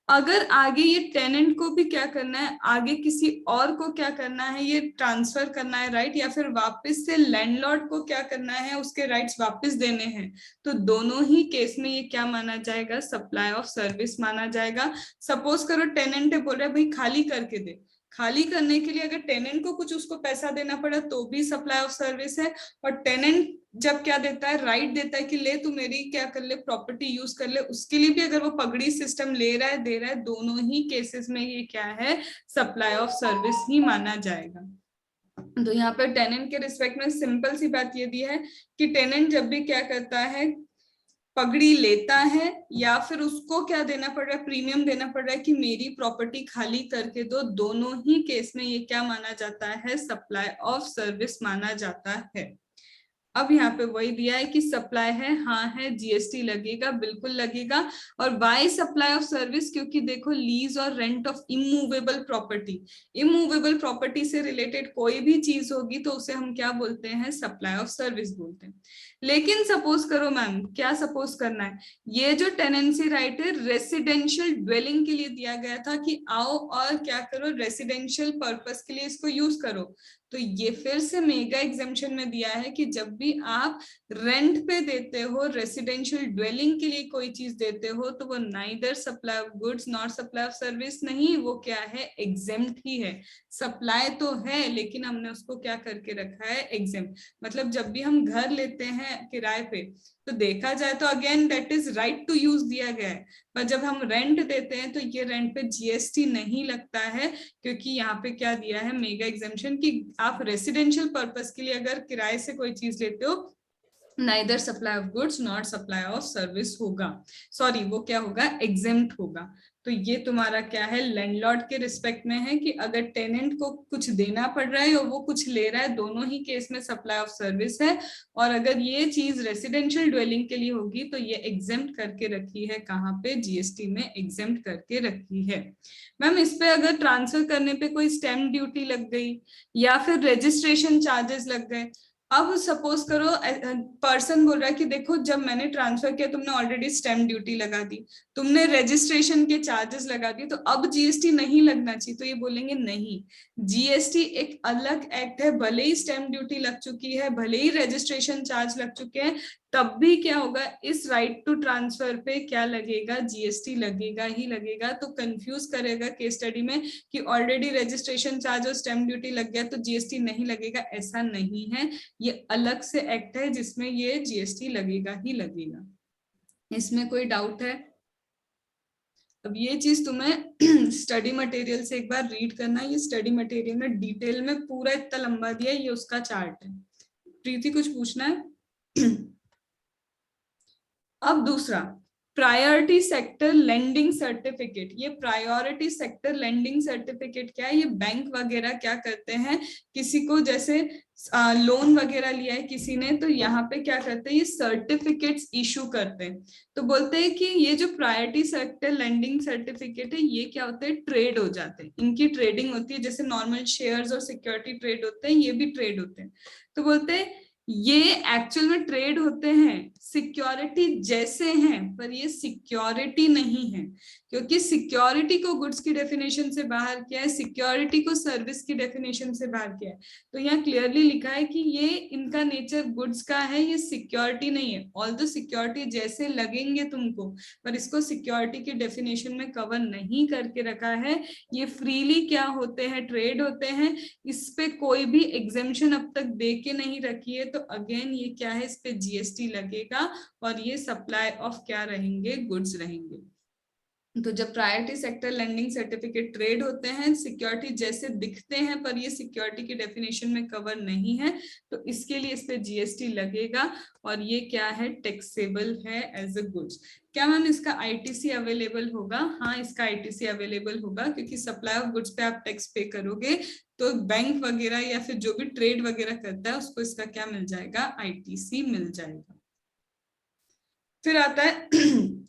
अगर आगे ये टेनेंट को भी क्या करना है, आगे किसी और को क्या करना है, ये ट्रांसफर करना है राइट, या फिर वापस से लैंडलॉर्ड को क्या करना है, उसके राइट्स वापस देने हैं, तो दोनों ही केस में ये क्या माना जाएगा, सप्लाई ऑफ सर्विस माना जाएगा। सपोज करो टेनेंट है, बोल रहा है भाई खाली करके दे, खाली करने के लिए अगर टेनेंट को कुछ उसको पैसा देना पड़ा तो भी सप्लाई ऑफ सर्विस है। और टेनेंट जब क्या देता है, राइट देता है कि ले तू मेरी क्या कर ले, प्रॉपर्टी यूज कर ले, उसके लिए भी अगर वो पगड़ी सिस्टम ले रहा है, दे रहा है, दोनों ही केसेस में ये क्या है, सप्लाई ऑफ सर्विस ही माना जाएगा। तो यहाँ पर टेनेंट के रिस्पेक्ट में सिंपल सी बात ये दी है कि टेनेंट जब भी क्या करता है, पगड़ी लेता है या फिर उसको क्या देना पड़ रहा है, प्रीमियम देना पड़ रहा है कि मेरी प्रॉपर्टी खाली करके दो, दोनों ही केस में ये क्या माना जाता है, सप्लाई ऑफ सर्विस माना जाता है। अब यहाँ पे वही दिया है कि सप्लाई है, हाँ है, जीएसटी लगेगा, बिल्कुल लगेगा। और वाई सप्लाई ऑफ सर्विस, क्योंकि देखो लीज और rent of immovable property, immovable property से रिलेटेड कोई भी चीज होगी तो उसे हम क्या बोलते हैं, सप्लाई ऑफ सर्विस बोलते हैं। लेकिन सपोज करो मैम, क्या सपोज करना है, ये जो टेनेंसी राइट है रेसिडेंशियल ड्वेलिंग के लिए दिया गया था कि आओ और क्या करो, रेसिडेंशियल पर्पस के लिए इसको यूज करो, तो ये फिर से मेगा एग्जेम्पशन में दिया है कि जब भी आप रेंट पे देते हो, रेसिडेंशियल ड्वेलिंग के लिए कोई चीज देते हो, तो वो neither supply of goods not supply of service नहीं, वो क्या है, एग्जेम्प्ट ही है। सप्लाई तो है लेकिन हमने उसको क्या करके रखा है, एग्जेम्प्ट। मतलब जब भी हम घर लेते हैं किराए पे, तो देखा जाए तो again that is right to use दिया गया है, पर जब हम रेंट देते हैं तो ये रेंट पे जीएसटी नहीं लगता है, क्योंकि यहाँ पे क्या दिया है, मेगा एग्जेम्पशन, कि आप रेसिडेंशियल पर्पस के लिए अगर किराए से कोई चीज लेते हो, neither supply of goods not supply of service होगा, सॉरी वो क्या होगा, एग्जेम्प्ट होगा। तो ये तुम्हारा क्या है, लैंडलॉर्ड के रिस्पेक्ट में है कि अगर टेनेंट को कुछ देना पड़ रहा है और वो कुछ ले रहा है, दोनों ही केस में सप्लाई ऑफ सर्विस है। और अगर ये चीज रेसिडेंशियल ड्वेलिंग के लिए होगी तो ये एग्जेम्प्ट करके रखी है, कहाँ पे, जीएसटी में एग्जेम्प्ट करके रखी है। मैम इस पे अगर ट्रांसफर करने पे कोई स्टैम्प ड्यूटी लग गई या फिर रजिस्ट्रेशन चार्जेस लग गए, अब सपोज करो पर्सन बोल रहा है कि देखो जब मैंने ट्रांसफर किया तुमने ऑलरेडी स्टैम्प ड्यूटी लगा दी, तुमने रजिस्ट्रेशन के चार्जेस लगा दिए, तो अब जीएसटी नहीं लगना चाहिए। तो ये बोलेंगे नहीं, जीएसटी एक अलग एक्ट है, भले ही स्टैम्प ड्यूटी लग चुकी है, भले ही रजिस्ट्रेशन चार्ज लग चुके हैं, तब भी क्या होगा, इस राइट टू ट्रांसफर पे क्या लगेगा, जीएसटी लगेगा ही लगेगा। तो कंफ्यूज करेगा केस स्टडी में कि ऑलरेडी रजिस्ट्रेशन चार्ज और स्टैम्प ड्यूटी लग गया तो जीएसटी नहीं लगेगा, ऐसा नहीं है, ये अलग से एक्ट है जिसमें ये जीएसटी लगेगा ही लगेगा। इसमें कोई डाउट है? अब ये चीज तुम्हें स्टडी मटेरियल से एक बार रीड करना है, ये स्टडी मटेरियल में डिटेल में पूरा इतना लंबा दिया है, ये उसका चार्ट है। प्रीति कुछ पूछना है? अब दूसरा, प्रायोरिटी सेक्टर लेंडिंग सर्टिफिकेट। ये प्रायोरिटी सेक्टर लेंडिंग सर्टिफिकेट क्या है, ये बैंक वगैरह क्या करते हैं, किसी को जैसे लोन वगैरह लिया है किसी ने, तो यहाँ पे क्या करते हैं, ये सर्टिफिकेट्स इशू करते हैं। तो बोलते हैं कि ये जो प्रायोरिटी सेक्टर लेंडिंग सर्टिफिकेट है, ये क्या होते हैं, ट्रेड हो जाते हैं, इनकी ट्रेडिंग होती है, जैसे नॉर्मल शेयर्स और सिक्योरिटी ट्रेड होते हैं, ये भी ट्रेड होते हैं। तो बोलते हैं ये एक्चुअल में ट्रेड होते हैं, सिक्योरिटी जैसे हैं, पर ये सिक्योरिटी नहीं है, क्योंकि सिक्योरिटी को गुड्स की डेफिनेशन से बाहर किया है, सिक्योरिटी को सर्विस की डेफिनेशन से बाहर किया है। तो यहाँ क्लियरली लिखा है कि ये इनका नेचर गुड्स का है, ये सिक्योरिटी नहीं है। ऑल्दो सिक्योरिटी जैसे लगेंगे तुमको, पर इसको सिक्योरिटी की डेफिनेशन में कवर नहीं करके रखा है। ये फ्रीली क्या होते हैं, ट्रेड होते हैं, इस पे कोई भी एग्जेम्पशन अब तक दे के नहीं रखी है। तो अगेन ये क्या है, इस पे जीएसटी लगेगा और ये सप्लाई ऑफ क्या रहेंगे, गुड्स रहेंगे। तो जब priority sector lending certificate trade होते हैं, सिक्योरिटी जैसे दिखते हैं पर ये सिक्योरिटी की डेफिनेशन में कवर नहीं है, तो इसके लिए इस पे जीएसटी लगेगा और ये क्या है, टैक्सेबल है एज अ गुड्स। क्या मैम इसका आईटीसी अवेलेबल होगा? हाँ, इसका आईटीसी अवेलेबल होगा, क्योंकि सप्लाई ऑफ गुड्स पे आप टैक्स पे करोगे तो बैंक वगैरह या फिर जो भी ट्रेड वगैरह करता है उसको इसका क्या मिल जाएगा, आईटीसी मिल जाएगा। फिर आता है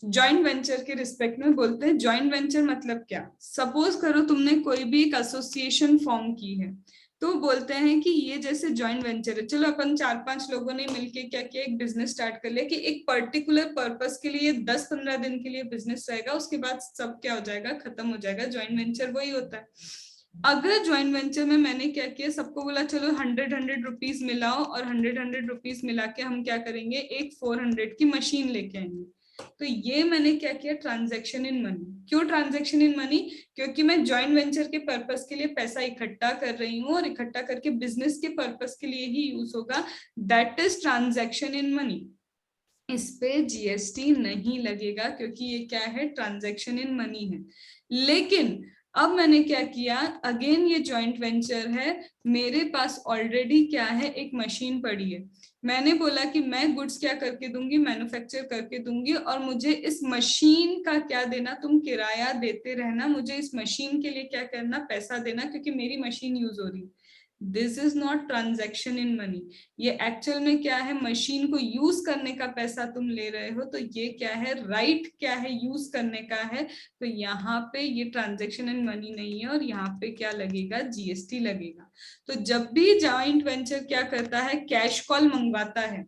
जॉइंट वेंचर के रिस्पेक्ट में बोलते हैं जॉइंट वेंचर मतलब क्या। सपोज करो तुमने कोई भी एक एसोसिएशन फॉर्म की है, तो बोलते हैं कि ये जैसे जॉइंट वेंचर है, चलो अपन 4-5 लोगों ने मिलके क्या किया, एक बिजनेस स्टार्ट कर लिया कि एक पर्टिकुलर पर्पस के लिए 10-15 दिन के लिए बिजनेस रहेगा, उसके बाद सब क्या हो जाएगा, खत्म हो जाएगा। जॉइंट वेंचर वही होता है। अगर जॉइंट वेंचर में मैंने क्या किया, सबको बोला चलो 100 रुपीज मिलाओ, और 100 रुपीज मिला के हम क्या करेंगे, एक 400 की मशीन लेके आएंगे, तो ये मैंने क्या किया, ट्रांजैक्शन इन मनी। क्यों ट्रांजैक्शन इन मनी? क्योंकि मैं जॉइंट वेंचर के पर्पस के लिए पैसा इकट्ठा कर रही हूँ, और इकट्ठा करके बिजनेस के पर्पस के लिए ही यूज होगा, that is transaction in money. इस पे जीएसटी नहीं लगेगा क्योंकि ये क्या है, ट्रांजैक्शन इन मनी है। लेकिन अब मैंने क्या किया, अगेन ये जॉइंट वेंचर है, मेरे पास ऑलरेडी क्या है, एक मशीन पड़ी है, मैंने बोला कि मैं गुड्स क्या करके दूंगी, मैन्युफैक्चर करके दूंगी, और मुझे इस मशीन का क्या देना, तुम किराया देते रहना, मुझे इस मशीन के लिए क्या करना, पैसा देना, क्योंकि मेरी मशीन यूज हो रही है। This is not transaction in money. ये एक्चुअल में क्या है, मशीन को यूज करने का पैसा तुम ले रहे हो, तो ये क्या है, राइट क्या है, यूज करने का है, तो यहाँ पे ये ट्रांजैक्शन इन मनी नहीं है, और यहाँ पे क्या लगेगा, जीएसटी लगेगा। तो जब भी जॉइंट वेंचर क्या करता है, कैश कॉल मंगवाता है,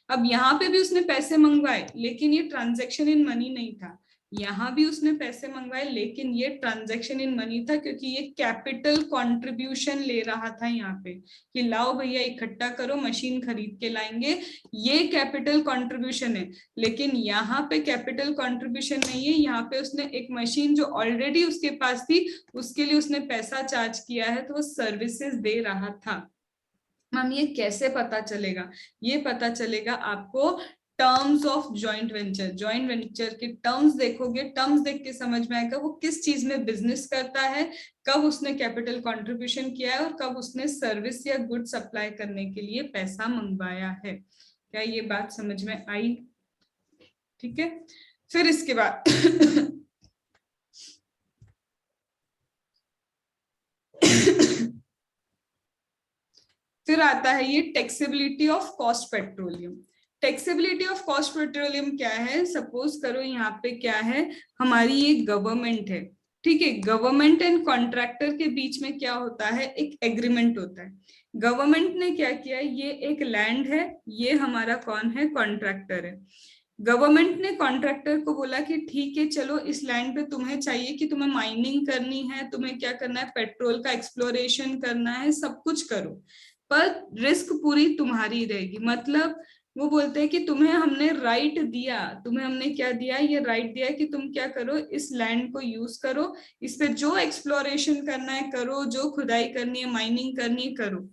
अब यहाँ पे भी उसने पैसे मंगवाए, लेकिन ये ट्रांजैक्शन इन मनी नहीं था, यहाँ भी उसने पैसे मंगवाए, लेकिन ये ट्रांजैक्शन इन मनी था, क्योंकि ये कैपिटल कंट्रीब्यूशन ले रहा था यहाँ पे, कि लाओ भैया इकट्ठा करो, मशीन खरीद के लाएंगे, ये कैपिटल कंट्रीब्यूशन है। लेकिन यहाँ पे कैपिटल कंट्रीब्यूशन नहीं है, यहाँ पे उसने एक मशीन जो ऑलरेडी उसके पास थी, उसके लिए उसने पैसा चार्ज किया है, तो वो सर्विसेज दे रहा था। मैम ये कैसे पता चलेगा? ये पता चलेगा आपको terms of joint venture. Joint venture के टर्म्स देखोगे, टर्म्स देख के समझ में आएगा वो किस चीज में बिजनेस करता है, कब उसने कैपिटल कंट्रीब्यूशन किया है, और कब उसने सर्विस या गुड सप्लाई करने के लिए पैसा मंगवाया है। क्या ये बात समझ में आई? ठीक है, फिर इसके बाद फिर आता है ये taxability of cost petroleum. Taxability of cost petroleum क्या है, सपोज करो यहाँ पे क्या है, हमारी ये गवर्नमेंट है, ठीक है, गवर्नमेंट एंड कॉन्ट्रैक्टर के बीच में क्या होता है, एक एग्रीमेंट होता है। गवर्नमेंट ने क्या किया, ये एक लैंड है, ये हमारा कौन है, कॉन्ट्रैक्टर है। गवर्नमेंट ने कॉन्ट्रैक्टर को बोला कि ठीक है चलो, इस लैंड पे तुम्हें चाहिए कि तुम्हें माइनिंग करनी है, तुम्हें क्या करना है, पेट्रोल का एक्सप्लोरेशन करना है, सब कुछ करो, पर रिस्क पूरी तुम्हारी रहेगी। मतलब वो बोलते हैं कि तुम्हें हमने राइट दिया, तुम्हें हमने क्या दिया, ये राइट दिया कि तुम क्या करो, इस लैंड को यूज करो, इस पे जो एक्सप्लोरेशन करना है करो, जो खुदाई करनी है, माइनिंग करनी है करो।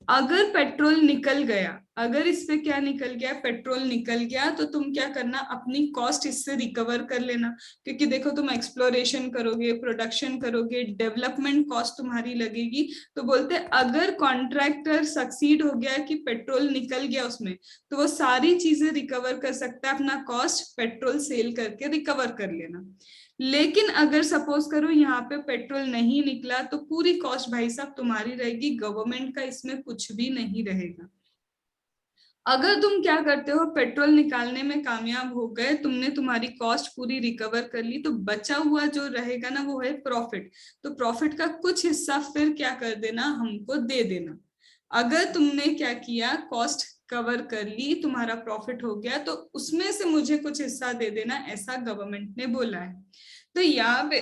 अगर पेट्रोल निकल गया, अगर इस पे क्या निकल गया, पेट्रोल निकल गया, तो तुम क्या करना, अपनी कॉस्ट इससे रिकवर कर लेना, क्योंकि देखो तुम एक्सप्लोरेशन करोगे, प्रोडक्शन करोगे, डेवलपमेंट कॉस्ट तुम्हारी लगेगी। तो बोलते हैं अगर कॉन्ट्रैक्टर सक्सीड हो गया कि पेट्रोल निकल गया उसमें, तो वो सारी चीजें रिकवर कर सकता है, अपना कॉस्ट पेट्रोल सेल करके रिकवर कर लेना। लेकिन अगर सपोज करो यहाँ पे पेट्रोल नहीं निकला, तो पूरी कॉस्ट भाई साहब तुम्हारी रहेगी, गवर्नमेंट का इसमें कुछ भी नहीं रहेगा। अगर तुम क्या करते हो, पेट्रोल निकालने में कामयाब हो गए, तुमने तुम्हारी कॉस्ट पूरी रिकवर कर ली, तो बचा हुआ जो रहेगा ना, वो है प्रॉफिट। तो प्रॉफिट का कुछ हिस्सा फिर क्या कर देना, हमको दे देना। अगर तुमने क्या किया, कॉस्ट कवर कर ली, तुम्हारा प्रॉफिट हो गया, तो उसमें से मुझे कुछ हिस्सा दे देना, ऐसा गवर्नमेंट ने बोला है। तो यहाँ पे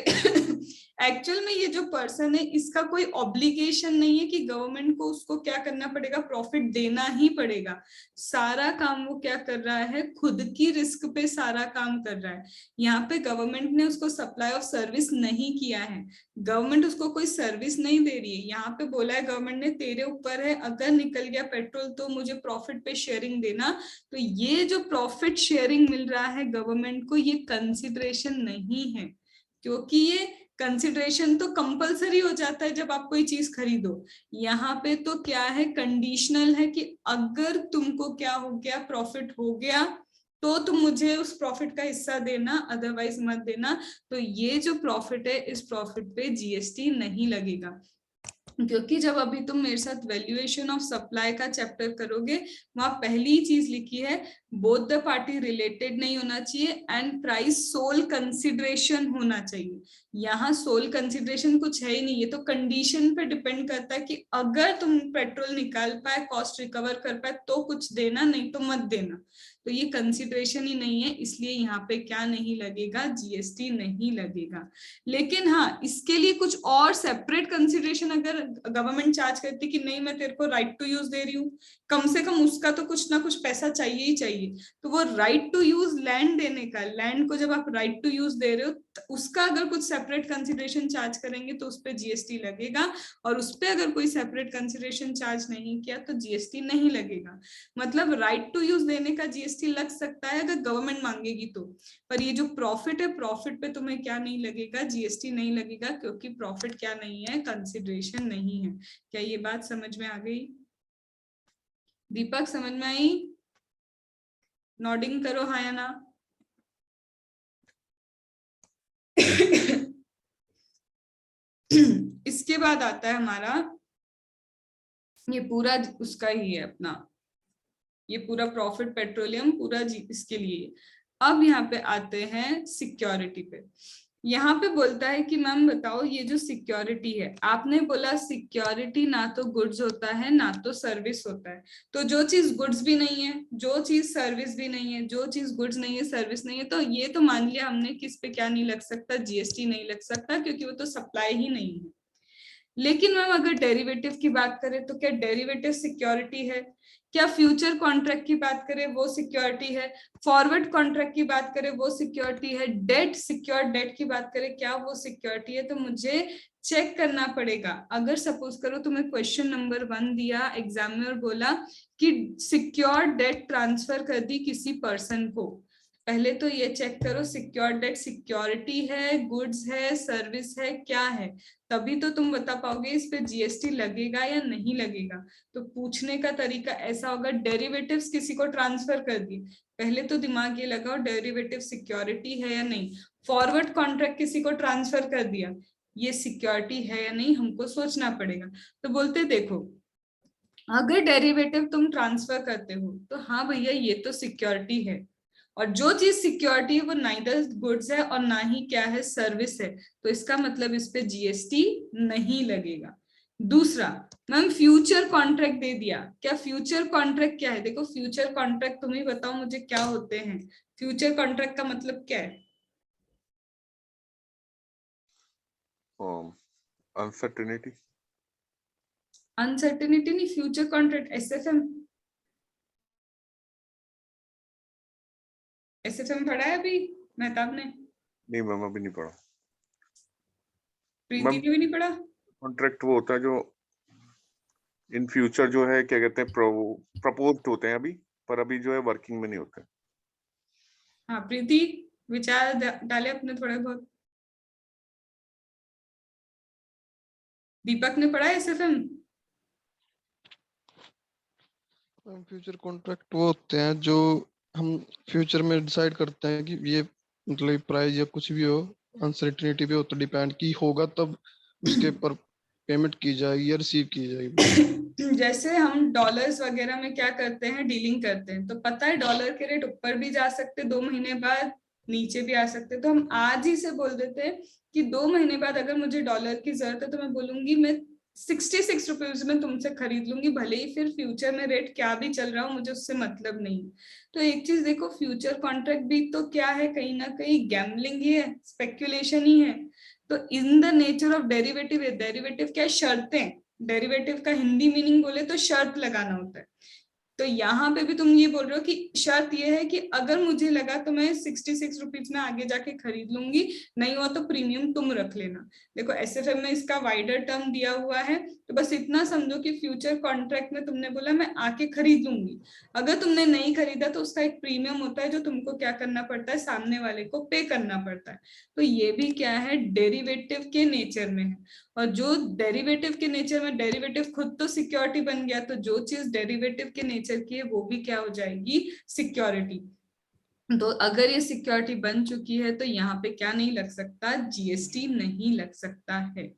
एक्चुअल में ये जो पर्सन है, इसका कोई ऑब्लिगेशन नहीं है कि गवर्नमेंट को उसको क्या करना पड़ेगा, प्रॉफिट देना ही पड़ेगा। सारा काम वो क्या कर रहा है, खुद की रिस्क पे सारा काम कर रहा है। यहाँ पे गवर्नमेंट ने उसको सप्लाई ऑफ सर्विस नहीं किया है, गवर्नमेंट उसको कोई सर्विस नहीं दे रही है। यहाँ पे बोला है गवर्नमेंट ने, तेरे ऊपर है, अगर निकल गया पेट्रोल तो मुझे प्रॉफिट पे शेयरिंग देना। तो ये जो प्रॉफिट शेयरिंग मिल रहा है गवर्नमेंट को, ये कंसिडरेशन नहीं है। क्योंकि ये कंसिडरेशन तो कंपलसरी हो जाता है जब आप कोई चीज खरीदो। यहाँ पे तो क्या है, कंडीशनल है कि अगर तुमको क्या हो गया, प्रॉफिट हो गया, तो तुम मुझे उस प्रॉफिट का हिस्सा देना, अदरवाइज मत देना। तो ये जो प्रॉफिट है, इस प्रॉफिट पे जीएसटी नहीं लगेगा। क्योंकि जब अभी तुम मेरे साथ वैल्यूएशन ऑफ सप्लाई का चैप्टर करोगे, वहां पहली चीज लिखी है बोथ द पार्टी रिलेटेड नहीं होना चाहिए एंड प्राइस सोल कंसिडरेशन होना चाहिए। यहाँ सोल कंसिडरेशन कुछ है ही नहीं, ये तो कंडीशन पे डिपेंड करता है कि अगर तुम पेट्रोल निकाल पाए, कॉस्ट रिकवर कर पाए तो कुछ देना, नहीं तो मत देना। तो ये कंसिडरेशन ही नहीं है, इसलिए यहाँ पे क्या नहीं लगेगा, जीएसटी नहीं लगेगा। लेकिन हाँ, इसके लिए कुछ और सेपरेट कंसिडरेशन अगर गवर्नमेंट चार्ज करती कि नहीं मैं तेरे को राइट टू यूज दे रही हूँ, कम से कम उसका तो कुछ ना कुछ पैसा चाहिए ही चाहिए। तो वो राइट टू यूज लैंड देने का, लैंड को जब आप राइट टू यूज दे रहे हो, उसका अगर कुछ सेपरेट कंसिडरेशन चार्ज करेंगे तो उस पर जीएसटी लगेगा, और उस पर अगर कोई सेपरेट कंसिडरेशन चार्ज नहीं किया तो जीएसटी नहीं लगेगा। मतलब राइट टू यूज देने का जीएसटी लग सकता है अगर गवर्नमेंट मांगेगी तो, पर ये जो प्रॉफिट है, प्रॉफिट पे तुम्हें क्या नहीं लगेगा, जीएसटी नहीं लगेगा, क्योंकि प्रॉफिट क्या नहीं है, कंसिडरेशन नहीं है। क्या ये बात समझ में आ गई? दीपक समझ में आई? नॉडिंग करो हाँ या ना। इसके बाद आता है हमारा, ये पूरा उसका ही है अपना, ये पूरा प्रॉफिट पेट्रोलियम पूरा इसके लिए। अब यहाँ पे आते हैं सिक्योरिटी पे। यहाँ पे बोलता है कि मैम बताओ, ये जो सिक्योरिटी है, आपने बोला सिक्योरिटी ना तो गुड्स होता है ना तो सर्विस होता है। तो जो चीज गुड्स भी नहीं है, जो चीज सर्विस भी नहीं है, जो चीज गुड्स नहीं है, सर्विस नहीं है, तो ये तो मान लिया हमने कि इस पे क्या नहीं लग सकता, जीएसटी नहीं लग सकता, क्योंकि वो तो सप्लाई ही नहीं है। लेकिन मैम अगर डेरिवेटिव की बात करें तो क्या डेरिवेटिव सिक्योरिटी है? क्या फ्यूचर कॉन्ट्रैक्ट की बात करें वो सिक्योरिटी है? फॉरवर्ड कॉन्ट्रैक्ट की बात करें वो सिक्योरिटी है? डेट, सिक्योर्ड डेट की बात करें क्या वो सिक्योरिटी है? तो मुझे चेक करना पड़ेगा। अगर सपोज करो तुम्हें क्वेश्चन नंबर 1 दिया एग्जाम में और बोला कि सिक्योर्ड डेट ट्रांसफर कर दी किसी पर्सन को, पहले तो ये चेक करो सिक्योर्ड डेट सिक्योरिटी है, गुड्स है, सर्विस है, क्या है, तभी तो तुम बता पाओगे इस पे जीएसटी लगेगा या नहीं लगेगा। तो पूछने का तरीका ऐसा होगा, डेरिवेटिव्स किसी को ट्रांसफर कर दी, पहले तो दिमाग ये लगाओ डेरिवेटिव सिक्योरिटी है या नहीं। फॉरवर्ड कॉन्ट्रैक्ट किसी को ट्रांसफर कर दिया, ये सिक्योरिटी है या नहीं, हमको सोचना पड़ेगा। तो बोलते देखो, अगर डेरिवेटिव तुम ट्रांसफर करते हो तो हाँ भैया ये तो सिक्योरिटी है, और जो चीज सिक्योरिटी है वो नाइदर गुड्स है और ना ही क्या है, सर्विस है, तो इसका मतलब इस पे जीएसटी नहीं लगेगा। दूसरा, मैम फ्यूचर कॉन्ट्रैक्ट दे दिया, क्या फ्यूचर कॉन्ट्रैक्ट क्या है? देखो फ्यूचर कॉन्ट्रैक्ट तुम ही बताओ मुझे क्या होते हैं। फ्यूचर कॉन्ट्रैक्ट का मतलब क्या है? अनसर्टेनिटी। अनसर्टेनिटी नहीं, फ्यूचर कॉन्ट्रैक्ट एसएफएम, एसएफएम पढ़ा है अभी मेहताब ने? नहीं मैम अभी नहीं पढ़ा। प्रीति मैम ने भी नहीं पढ़ा? कॉन्ट्रैक्ट वो होता है जो इन फ्यूचर जो है क्या कहते हैं, प्रपोज्ड होते हैं अभी, पर अभी जो है वर्किंग में नहीं होते। हाँ प्रीति, विचार डाले अपने थोड़े बहुत। दीपक ने पढ़ा है एसएफएम? फ्यूचर कॉन्ट्रैक्ट वो होते हैं जो हम फ्यूचर में डिसाइड करते हैं कि ये मतलब प्राइस या कुछ भी हो, अनसर्टेनिटी पे हो तो डिपेंड की होगा, तब उसके ऊपर पेमेंट की जाएगी या रिसीव की जाएगी। जैसे हम डॉलर्स वगैरह में क्या करते हैं, डीलिंग करते हैं, तो पता है डॉलर के रेट ऊपर भी जा सकते 2 महीने बाद, नीचे भी आ सकते, तो हम आज ही से बोल देते हैं कि 2 महीने बाद अगर मुझे डॉलर की जरूरत है तो मैं बोलूंगी मैं 66 रुपीज में तुमसे खरीद लूंगी, भले ही फिर फ्यूचर में रेट क्या भी चल रहा हो, मुझे उससे मतलब नहीं। तो एक चीज देखो, फ्यूचर कॉन्ट्रैक्ट भी तो क्या है, कहीं ना कहीं गैम्बलिंग ही है, स्पेक्यूलेशन ही है। तो इन द नेचर ऑफ डेरिवेटिव क्या है, शर्तें। डेरिवेटिव का हिंदी मीनिंग बोले तो शर्त लगाना होता है। तो यहाँ पे भी तुम ये बोल रहे हो कि शर्त ये है कि अगर मुझे लगा तो मैं 66 रुपीज में आगे जाके खरीद लूंगी, नहीं हुआ तो प्रीमियम तुम रख लेना। देखो एसएफएम में इसका वाइडर टर्म दिया हुआ है, तो बस इतना समझो कि फ्यूचर कॉन्ट्रैक्ट में तुमने बोला मैं आके खरीद लूंगी, अगर तुमने नहीं खरीदा तो उसका एक प्रीमियम होता है जो तुमको क्या करना पड़ता है, सामने वाले को पे करना पड़ता है। तो ये भी क्या है, डेरिवेटिव के नेचर में है। और जो डेरिवेटिव के नेचर में, डेरिवेटिव खुद तो सिक्योरिटी बन गया, तो जो चीज डेरिवेटिव के नेचर की है वो भी क्या हो जाएगी, सिक्योरिटी। तो अगर ये सिक्योरिटी बन चुकी है तो यहाँ पे क्या नहीं लग सकता, जीएसटी नहीं लग सकता है।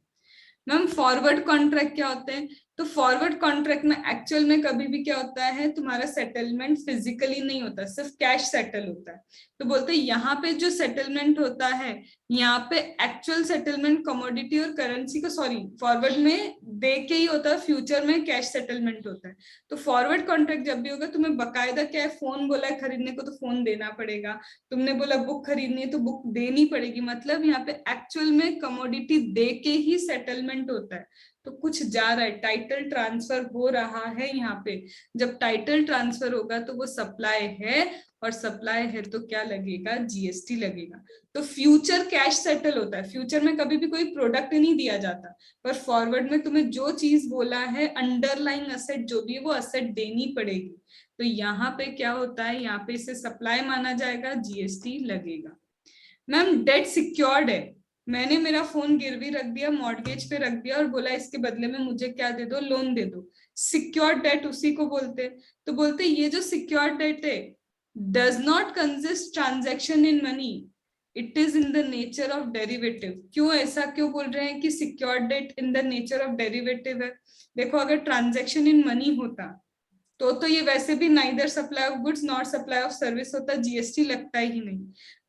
मैम फॉरवर्ड कॉन्ट्रैक्ट क्या होते हैं, तो फॉरवर्ड कॉन्ट्रैक्ट में एक्चुअल में कभी भी क्या होता है, तुम्हारा सेटलमेंट फिजिकली नहीं होता, सिर्फ कैश सेटल होता है। तो बोलते हैं यहाँ पे जो सेटलमेंट होता है, यहाँ पे एक्चुअल सेटलमेंट कमोडिटी और करेंसी का, सॉरी फॉरवर्ड में दे के ही होता है, फ्यूचर में कैश सेटलमेंट होता है। तो फॉरवर्ड कॉन्ट्रैक्ट जब भी होगा, तुम्हें बकायदा क्या है, फोन बोला है खरीदने को तो फोन देना पड़ेगा, तुमने बोला बुक खरीदनी है तो बुक देनी पड़ेगी, मतलब यहाँ पे एक्चुअल में कमोडिटी दे के ही सेटलमेंट होता है। तो कुछ जा रहा है, टाइटल ट्रांसफर हो रहा है यहाँ पे। जब टाइटल ट्रांसफर होगा तो वो सप्लाई है, और सप्लाई है तो क्या लगेगा, जीएसटी लगेगा। तो फ्यूचर कैश सेटल होता है, फ्यूचर में कभी भी कोई प्रोडक्ट नहीं दिया जाता, पर फॉरवर्ड में तुम्हें जो चीज बोला है, अंडरलाइंग असेट जो भी है वो असेट देनी पड़ेगी। तो यहाँ पे क्या होता है, यहाँ पे इसे सप्लाई माना जाएगा, जीएसटी लगेगा। मैम डेट सिक्योर्ड है, मैंने मेरा फोन गिरवी रख दिया, मॉर्गेज पे रख दिया और बोला इसके बदले में मुझे क्या दे दो, लोन दे दो, सिक्योर्ड डेट उसी को बोलते। तो बोलते ये जो सिक्योर्ड डेट है, does not consist transaction in money, it is in the nature of derivative. क्यों ऐसा क्यों बोल रहे हैं कि secured debt in the nature of derivative है, देखो अगर ट्रांजैक्शन इन मनी होता तो ये वैसे भी neither supply of goods not supply of service होता, जीएसटी लगता ही नहीं।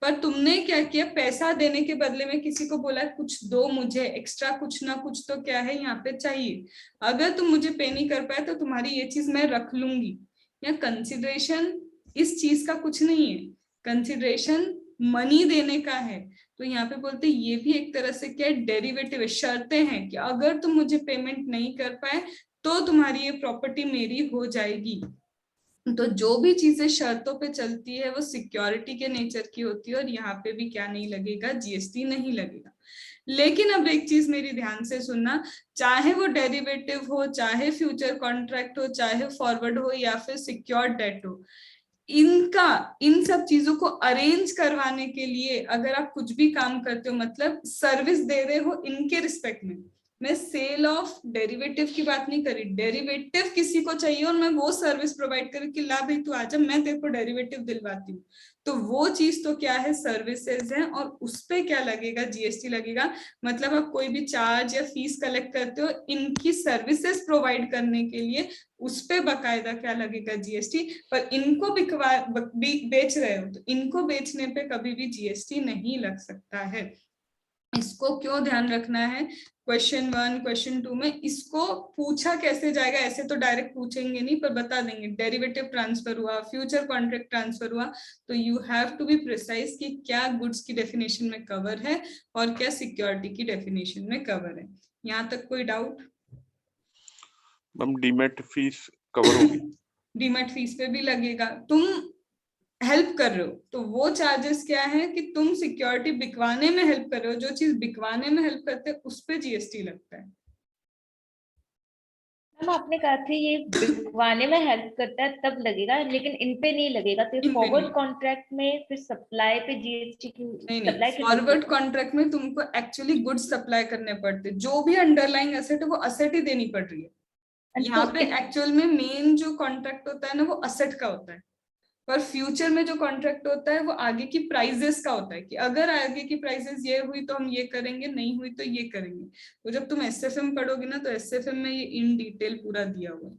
पर तुमने क्या किया, पैसा देने के बदले में किसी को बोला कुछ दो मुझे एक्स्ट्रा, कुछ ना कुछ तो क्या है यहाँ पे चाहिए, अगर तुम मुझे पे नहीं कर पाए तो तुम्हारी ये चीज मैं रख लूंगी। या कंसिडरेशन इस चीज का कुछ नहीं है, कंसिडरेशन मनी देने का है। तो यहाँ पे बोलते ये भी एक तरह से क्या डेरिवेटिव है, शर्तें हैं कि अगर तुम मुझे पेमेंट नहीं कर पाए तो तुम्हारी ये प्रॉपर्टी मेरी हो जाएगी। तो जो भी चीजें शर्तों पे चलती है वो सिक्योरिटी के नेचर की होती है, और यहाँ पे भी क्या नहीं लगेगा, जीएसटी नहीं लगेगा। लेकिन अब एक चीज मेरी ध्यान से सुनना, चाहे वो डेरिवेटिव हो, चाहे फ्यूचर कॉन्ट्रैक्ट हो, चाहे फॉरवर्ड हो या फिर सिक्योर्ड डेट हो, इन सब चीजों को अरेंज करवाने के लिए अगर आप कुछ भी काम करते हो, मतलब सर्विस दे रहे हो इनके रिस्पेक्ट में, मैं सेल ऑफ डेरिवेटिव की बात नहीं करी, डेरिवेटिव किसी को चाहिए और मैं वो सर्विस प्रोवाइड करूँ कि ला भाई तू आजा मैं तेरे को डेरिवेटिव दिलवाती हूँ, तो वो चीज तो क्या है, सर्विसेज है, और उस पे क्या लगेगा, जीएसटी लगेगा। मतलब आप कोई भी चार्ज या फीस कलेक्ट करते हो इनकी सर्विसेज प्रोवाइड करने के लिए, उस पे बकायदा क्या लगेगा, जीएसटी। पर इनको बेच रहे हो तो इनको बेचने पे कभी भी जीएसटी नहीं लग सकता है। इसको क्यों ध्यान रखना है, क्वेश्चन 1 क्वेश्चन 2 में इसको पूछा कैसे जाएगा, ऐसे तो डायरेक्ट पूछेंगे नहीं पर बता देंगे, डेरिवेटिव ट्रांसफर हुआ, फ्यूचर कॉन्ट्रैक्ट ट्रांसफर हुआ, तो you have to be precise कि क्या गुड्स की डेफिनेशन में कवर है और क्या सिक्योरिटी की डेफिनेशन में कवर है। यहाँ तक कोई doubt? Ma'am demat fees cover होगी? डीमेट फीस पे भी लगेगा, तुम हेल्प कर रहे हो तो वो चार्जेस क्या है कि तुम सिक्योरिटी बिकवाने में हेल्प कर रहे हो, जो चीज बिकवाने में हेल्प करते हैं उस पे जीएसटी लगता है। मैम आपने कहा था ये बिकवाने में हेल्प करता है तब लगेगा, लेकिन इन पे नहीं लगेगा, तो फॉरवर्ड कॉन्ट्रैक्ट में फिर सप्लाई पे जीएसटी की नहीं, फॉरवर्ड कॉन्ट्रैक्ट में तुमको एक्चुअली गुड्स सप्लाई करने पड़ते, जो भी अंडरलाइंग एसेट है वो असेट ही देनी पड़ रही है। यहाँ पे एक्चुअल में मेन जो कॉन्ट्रैक्ट होता है ना वो असेट का होता है, पर फ्यूचर में जो कॉन्ट्रैक्ट होता है वो आगे की प्राइजेस का होता है कि अगर आगे की प्राइजेस ये हुई तो हम ये करेंगे, नहीं हुई तो ये करेंगे। तो जब तुम एसएफएम पढ़ोगे ना तो एसएफएम में ये इन डिटेल पूरा दिया हुआ है।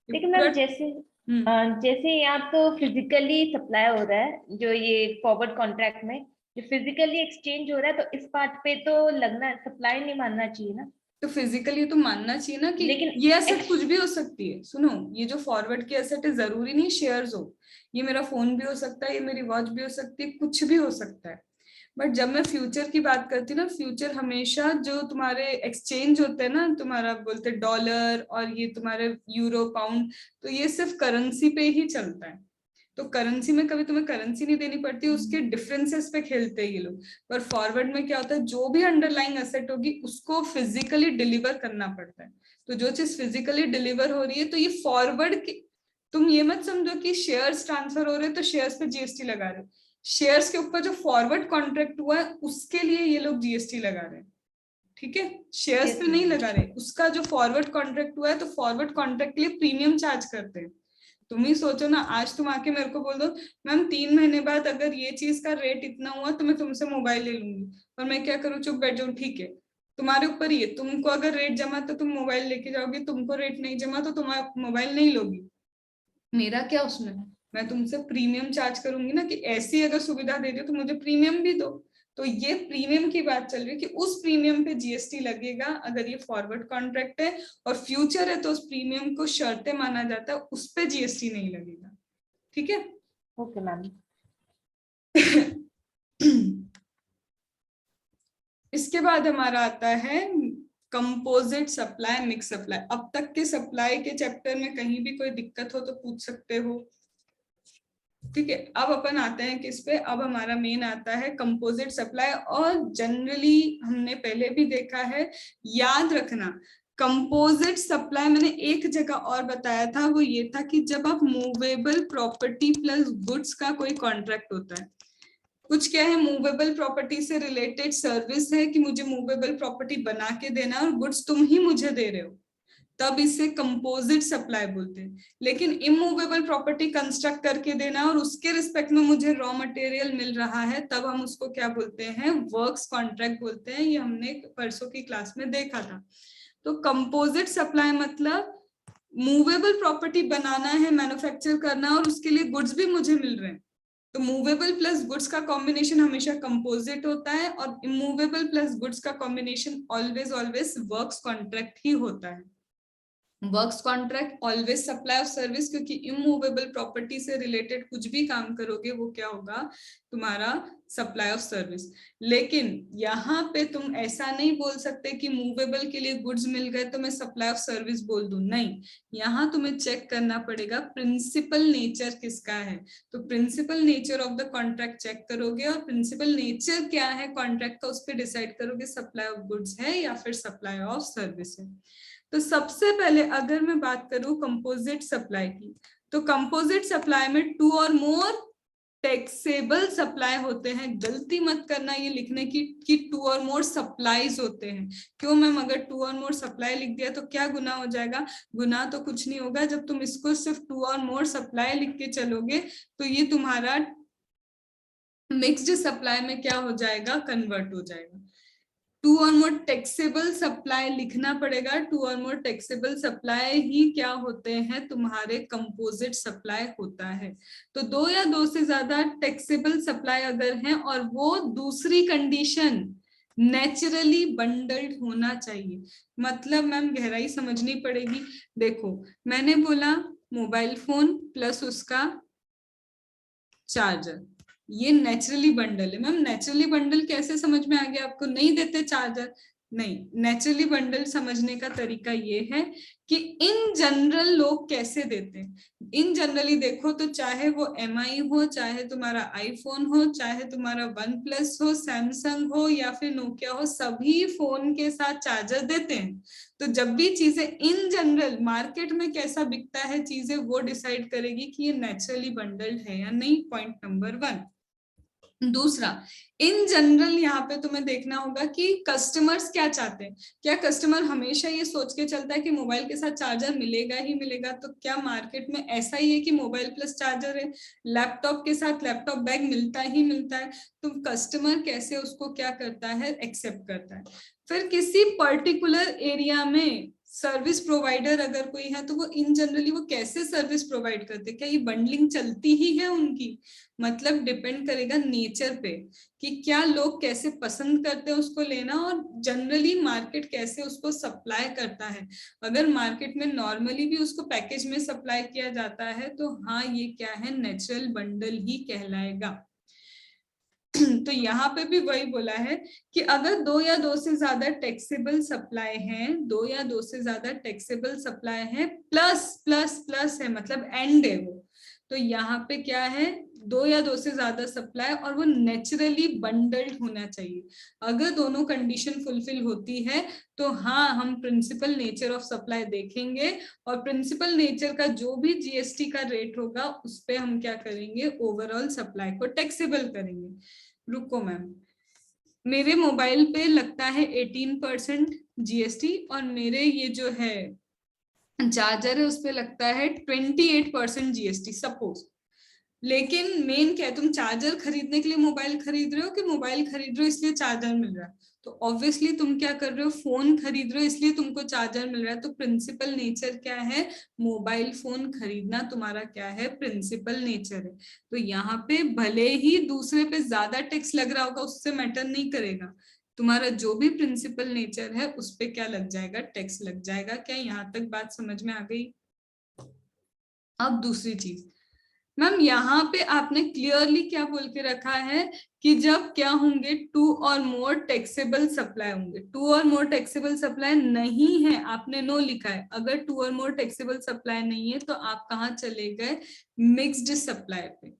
लेकिन मैम जैसे यहाँ तो फिजिकली सप्लाई हो रहा है, जो ये फॉरवर्ड कॉन्ट्रैक्ट में जो फिजिकली एक्सचेंज हो रहा है, तो इस पार्ट पे तो लगना सप्लाई नहीं मानना चाहिए ना। तो फिजिकली तो मानना चाहिए ना कि लेकिन ये एसेट कुछ भी हो सकती है। सुनो, ये जो फॉरवर्ड की एसेट है जरूरी नहीं शेयर्स हो, ये मेरा फोन भी हो सकता है, ये मेरी वॉच भी हो सकती है, कुछ भी हो सकता है। बट जब मैं फ्यूचर की बात करती हूँ ना, फ्यूचर हमेशा जो तुम्हारे एक्सचेंज होते हैं ना, तुम्हारा बोलते डॉलर और ये तुम्हारे यूरो पाउंड, तो ये सिर्फ करेंसी पे ही चलता है। तो करेंसी में कभी तुम्हें करेंसी नहीं देनी पड़ती, उसके डिफरेंसेस पे खेलते हैं ये लोग। पर फॉरवर्ड में क्या होता है, जो भी अंडरलाइंग एसेट होगी उसको फिजिकली डिलीवर करना पड़ता है। तो जो चीज फिजिकली डिलीवर हो रही है, तो ये फॉरवर्ड की, तुम ये मत समझो कि शेयर्स ट्रांसफर हो रहे हैं तो शेयर्स पे जीएसटी लगा रहे हो। शेयर्स के ऊपर जो फॉरवर्ड कॉन्ट्रैक्ट हुआ है उसके लिए ये लोग जीएसटी लगा रहे हैं, ठीक है, शेयर्स पे नहीं लगा रहे। उसका जो फॉरवर्ड कॉन्ट्रैक्ट हुआ है, तो फॉरवर्ड कॉन्ट्रैक्ट के लिए प्रीमियम चार्ज करते हैं। तुम ही सोचो ना, आज तुम आके मेरे को बोल दो मैम 3 महीने बाद अगर ये चीज का रेट इतना हुआ तो मैं तुमसे मोबाइल ले लूंगी, और मैं क्या करूँ, चुप बैठ जाऊँ, ठीक है, तुम्हारे ऊपर ही है। तुमको अगर रेट जमा तो तुम मोबाइल लेके जाओगी, तुमको रेट नहीं जमा तो तुम मोबाइल नहीं लोगी। मेरा क्या उसमें, मैं तुमसे प्रीमियम चार्ज करूंगी ना, कि ऐसी अगर सुविधा दे दो तो मुझे प्रीमियम भी दो। तो ये प्रीमियम की बात चल रही है कि उस प्रीमियम पे जीएसटी लगेगा अगर ये फॉरवर्ड कॉन्ट्रैक्ट है, और फ्यूचर है तो उस प्रीमियम को शर्तें माना जाता है, उस पे जीएसटी नहीं लगेगा, ठीक है। Okay ma'am. इसके बाद हमारा आता है कंपोजिट सप्लाई, मिक्स सप्लाई। अब तक के सप्लाई के चैप्टर में कहीं भी कोई दिक्कत हो तो पूछ सकते हो, ठीक है। अब अपन आते हैं किस पे, अब हमारा मेन आता है कंपोजिट सप्लाई। और जनरली हमने पहले भी देखा है, याद रखना कंपोजिट सप्लाई मैंने एक जगह और बताया था, वो ये था कि जब आप मूवेबल प्रॉपर्टी प्लस गुड्स का कोई कॉन्ट्रैक्ट होता है, कुछ क्या है, मूवेबल प्रॉपर्टी से रिलेटेड सर्विस है कि मुझे मूवेबल प्रॉपर्टी बना के देना और गुड्स तुम ही मुझे दे रहे हो, तब इसे कंपोजिट सप्लाई बोलते हैं। लेकिन इमूवेबल प्रॉपर्टी कंस्ट्रक्ट करके देना और उसके रिस्पेक्ट में मुझे रॉ मटेरियल मिल रहा है, तब हम उसको क्या बोलते हैं, वर्क्स कॉन्ट्रैक्ट बोलते हैं। ये हमने परसों की क्लास में देखा था। तो कंपोजिट सप्लाई मतलब मूवेबल प्रॉपर्टी बनाना है, मैन्युफैक्चर करना, और उसके लिए गुड्स भी मुझे मिल रहे हैं। तो मूवेबल प्लस गुड्स का कॉम्बिनेशन हमेशा कंपोजिट होता है, और इमूवेबल प्लस गुड्स का combination always always works contract ही होता है। Works contract always supply of service, क्योंकि इमूवेबल प्रॉपर्टी से रिलेटेड कुछ भी काम करोगे वो क्या होगा, तुम्हारा सप्लाई ऑफ सर्विस। लेकिन यहाँ पे तुम ऐसा नहीं बोल सकते कि मूवेबल के लिए गुड्स मिल गए तो मैं सप्लाई ऑफ सर्विस बोल दूं, नहीं। यहाँ तुम्हें चेक करना पड़ेगा प्रिंसिपल नेचर किसका है। तो principal nature of the contract check करोगे, और प्रिंसिपल नेचर क्या है कॉन्ट्रैक्ट का, उस पर डिसाइड करोगे सप्लाई ऑफ गुड्स है या फिर सप्लाई ऑफ सर्विस है। तो सबसे पहले अगर मैं बात करूं कंपोजिट सप्लाई की, तो कंपोजिट सप्लाई में 2 और मोर टैक्सेबल सप्लाई होते हैं। गलती मत करना ये लिखने की कि 2 और मोर सप्लाईज होते हैं। क्यों मैम, अगर 2 और मोर सप्लाई लिख दिया तो क्या गुना हो जाएगा, गुना तो कुछ नहीं होगा। जब तुम इसको सिर्फ 2 और मोर सप्लाई लिख के चलोगे तो ये तुम्हारा मिक्स्ड सप्लाई में क्या हो जाएगा, कन्वर्ट हो जाएगा। 2 और मोर टैक्सेबल सप्लाई लिखना पड़ेगा। 2 और मोर टैक्सेबल सप्लाई ही क्या होते हैं, तुम्हारे कंपोजिट सप्लाई होता है। तो 2 या 2 से ज्यादा टैक्सेबल सप्लाई अगर हैं, और वो दूसरी कंडीशन नेचुरली बंडल्ड होना चाहिए। मतलब मैम गहराई समझनी पड़ेगी। देखो मैंने बोला मोबाइल फोन प्लस उसका चार्जर, ये नेचुरली बंडल है। मैम नेचुरली बंडल कैसे समझ में आ गया आपको, नहीं देते चार्जर, नहीं। नेचुरली बंडल समझने का तरीका ये है कि इन जनरल लोग कैसे देते हैं। इन जनरली देखो तो चाहे वो MI हो, चाहे तुम्हारा आईफोन हो, चाहे तुम्हारा OnePlus हो, सैमसंग हो या फिर नोकिया हो, सभी फोन के साथ चार्जर देते हैं। तो जब भी चीजें इन जनरल मार्केट में कैसा बिकता है चीजें, वो डिसाइड करेगी कि ये नेचुरली बंडल्ड है या नहीं। Point number 1। दूसरा, इन जनरल यहाँ पे तुम्हें देखना होगा कि कस्टमर्स क्या चाहते हैं। क्या कस्टमर हमेशा ये सोच के चलता है कि मोबाइल के साथ चार्जर मिलेगा ही मिलेगा, तो क्या मार्केट में ऐसा ही है कि मोबाइल प्लस चार्जर है, लैपटॉप के साथ लैपटॉप बैग मिलता ही मिलता है। तो कस्टमर कैसे उसको क्या करता है, एक्सेप्ट करता है। फिर किसी पर्टिकुलर एरिया में सर्विस प्रोवाइडर अगर कोई है तो वो इन जनरली वो कैसे सर्विस प्रोवाइड करते, क्या ये बंडलिंग चलती ही है उनकी, मतलब डिपेंड करेगा नेचर पे कि क्या लोग कैसे पसंद करते हैं उसको लेना, और जनरली मार्केट कैसे उसको सप्लाई करता है। अगर मार्केट में नॉर्मली भी उसको पैकेज में सप्लाई किया जाता है तो हाँ ये क्या है, नेचुरल बंडल ही कहलाएगा। तो यहाँ पे भी वही बोला है कि अगर 2 या 2 से ज्यादा टैक्सेबल सप्लाई है, 2 या 2 से ज्यादा टैक्सेबल सप्लाई है, प्लस प्लस प्लस है मतलब एंड है वो, तो यहाँ पे क्या है 2 या 2 से ज्यादा सप्लाई और वो नेचुरली बंडल्ड होना चाहिए। अगर दोनों कंडीशन फुलफिल होती है तो हाँ हम प्रिंसिपल नेचर ऑफ सप्लाई देखेंगे और प्रिंसिपल नेचर का जो भी जीएसटी का रेट होगा उस पे हम क्या करेंगे, ओवरऑल सप्लाई को टैक्सेबल करेंगे। रुको मैम, मेरे मोबाइल पे लगता है 18% जीएसटी और मेरे ये जो है चार्जर है उस पे लगता है 28% जीएसटी सपोज। लेकिन मेन क्या है, तुम चार्जर खरीदने के लिए मोबाइल खरीद रहे हो कि मोबाइल खरीद रहे हो इसलिए चार्जर मिल रहा है? तो ऑब्वियसली तुम क्या कर रहे हो, फोन खरीद रहे हो इसलिए तुमको चार्जर मिल रहा है। तो प्रिंसिपल नेचर क्या है, मोबाइल फोन खरीदना तुम्हारा क्या है, प्रिंसिपल नेचर है। तो यहाँ पे भले ही दूसरे पे ज्यादा टैक्स लग रहा होगा उससे मैटर नहीं करेगा, तुम्हारा जो भी प्रिंसिपल नेचर है उस पे क्या लग जाएगा, टैक्स लग जाएगा। क्या यहाँ तक बात समझ में आ गई? अब दूसरी चीज मैम, यहाँ पे आपने क्लियरली क्या बोल के रखा है कि जब क्या होंगे 2 और मोर टैक्सेबल सप्लाई होंगे। 2 और मोर टैक्सेबल सप्लाई नहीं है, आपने नो लिखा है। अगर 2 और मोर टैक्सेबल सप्लाई नहीं है तो आप कहाँ चले गए, मिक्स्ड सप्लाई पे।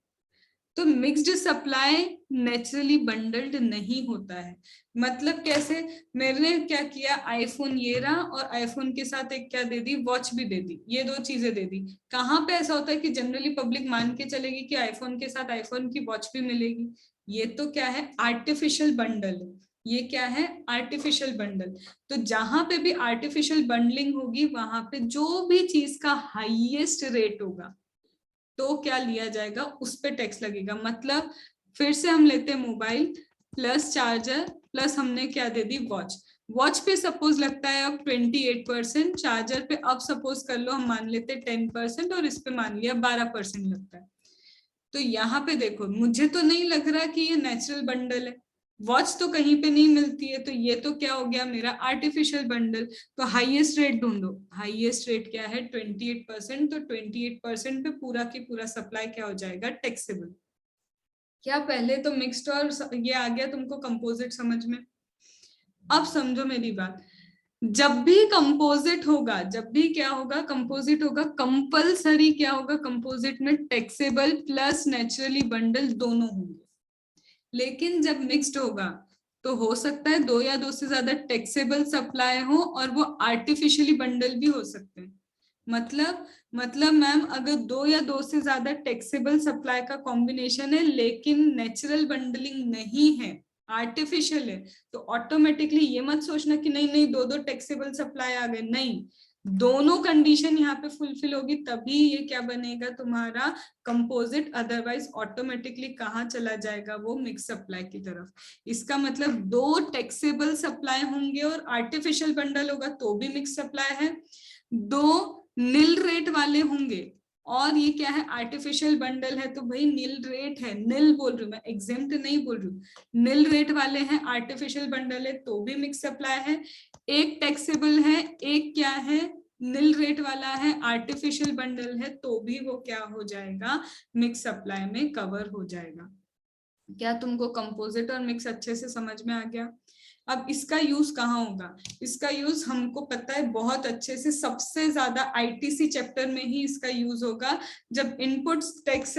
तो मिक्स्ड सप्लाई नेचुरली बंडल्ड नहीं होता है। मतलब कैसे, मैंने क्या किया, आईफोन ये रहा और आईफोन के साथ एक क्या दे दी, वॉच भी दे दी, ये 2 चीजें दे दी। कहाँ पे ऐसा होता है कि जनरली पब्लिक मान के चलेगी कि आईफोन के साथ आईफोन की वॉच भी मिलेगी? ये तो क्या है, आर्टिफिशियल बंडल है। ये क्या है, आर्टिफिशियल बंडल। तो जहां पे भी आर्टिफिशियल बंडलिंग होगी वहां पे जो भी चीज का हाईएस्ट रेट होगा तो क्या लिया जाएगा, उस पे टैक्स लगेगा। मतलब फिर से हम लेते हैं मोबाइल प्लस चार्जर प्लस हमने क्या दे दी, वॉच। वॉच पे सपोज लगता है अब 28%, चार्जर पे अब सपोज कर लो हम मान लेते 10% और इस पे मान लिया 12% लगता है। तो यहाँ पे देखो, मुझे तो नहीं लग रहा कि ये नेचुरल बंडल है, वॉच तो कहीं पे नहीं मिलती है, तो ये तो क्या हो गया मेरा आर्टिफिशियल बंडल। तो हाईएस्ट रेट ढूंढो, हाईएस्ट रेट क्या है 28%, तो 28% पे पूरा की पूरा सप्लाई क्या हो जाएगा, टैक्सेबल। क्या पहले तो मिक्स्ड और ये आ गया तुमको कंपोजिट समझ में? अब समझो मेरी बात, जब भी कंपोजिट होगा, जब भी क्या होगा, कंपोजिट होगा, कंपलसरी क्या होगा, कंपोजिट में टैक्सेबल प्लस नेचुरली बंडल दोनों होंगे। लेकिन जब मिक्स्ड होगा तो हो सकता है 2 या 2 से ज्यादा टैक्सेबल सप्लाई हो और वो आर्टिफिशियली बंडल भी हो सकते हैं। मतलब मैम, अगर 2 या 2 से ज्यादा टैक्सेबल सप्लाई का कॉम्बिनेशन है लेकिन नेचुरल बंडलिंग नहीं है, आर्टिफिशियल है, तो ऑटोमेटिकली ये मत सोचना कि नहीं नहीं 2 टैक्सेबल सप्लाई आ गए, नहीं, दोनों कंडीशन यहाँ पे फुलफिल होगी तभी ये क्या बनेगा तुम्हारा कंपोजिट, अदरवाइज ऑटोमेटिकली कहाँ चला जाएगा वो, मिक्स सप्लाई की तरफ। इसका मतलब 2 टैक्सेबल सप्लाई होंगे और आर्टिफिशियल बंडल होगा तो भी मिक्स सप्लाई है, 2 नील रेट वाले होंगे और ये क्या है, आर्टिफिशियल बंडल है, तो भाई नील रेट है, नील बोल रही हूँ मैं, एग्जेम्प्ट नहीं बोल रही हूँ, नील रेट वाले हैं, आर्टिफिशियल बंडल है तो भी मिक्स सप्लाई है। एक टैक्सेबल है, एक क्या है, नील रेट वाला है, आर्टिफिशियल बंडल है, तो भी वो क्या हो जाएगा, मिक्स सप्लाई में कवर हो जाएगा। क्या तुमको कंपोजिट और मिक्स अच्छे से समझ में आ गया? अब इसका यूज कहाँ होगा, इसका यूज हमको पता है बहुत अच्छे से, सबसे ज्यादा आईटीसी चैप्टर में ही इसका यूज होगा। जब इनपुट टैक्स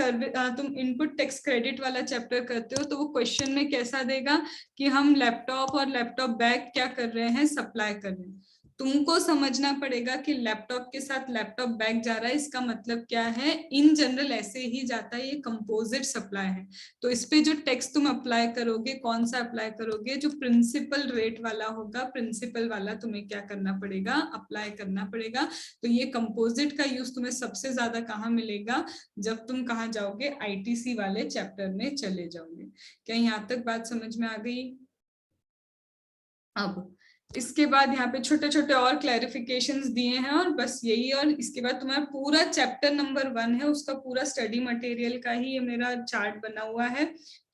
तुम इनपुट टैक्स क्रेडिट वाला चैप्टर करते हो तो वो क्वेश्चन में कैसा देगा कि हम लैपटॉप और लैपटॉप बैग क्या कर रहे हैं, सप्लाई कर रहे हैं। तुमको समझना पड़ेगा कि लैपटॉप के साथ लैपटॉप बैग जा रहा है, इसका मतलब क्या है, इन जनरल ऐसे ही जाता है, ये कंपोजिट सप्लाई है। तो इस पे जो टैक्स तुम अप्लाई करोगे, कौन सा अप्लाई करोगे, जो प्रिंसिपल रेट वाला होगा, प्रिंसिपल वाला तुम्हें क्या करना पड़ेगा, अप्लाई करना पड़ेगा। तो ये कंपोजिट का यूज तुम्हें सबसे ज्यादा कहाँ मिलेगा, जब तुम कहाँ जाओगे, आईटीसी वाले चैप्टर में चले जाओगे। क्या यहाँ तक बात समझ में आ गई? अब इसके बाद यहाँ पे छोटे छोटे और क्लैरिफिकेशंस दिए हैं और बस यही, और इसके बाद तुम्हारा पूरा चैप्टर नंबर 1 है, उसका पूरा स्टडी मटेरियल का ही ये मेरा चार्ट बना हुआ है।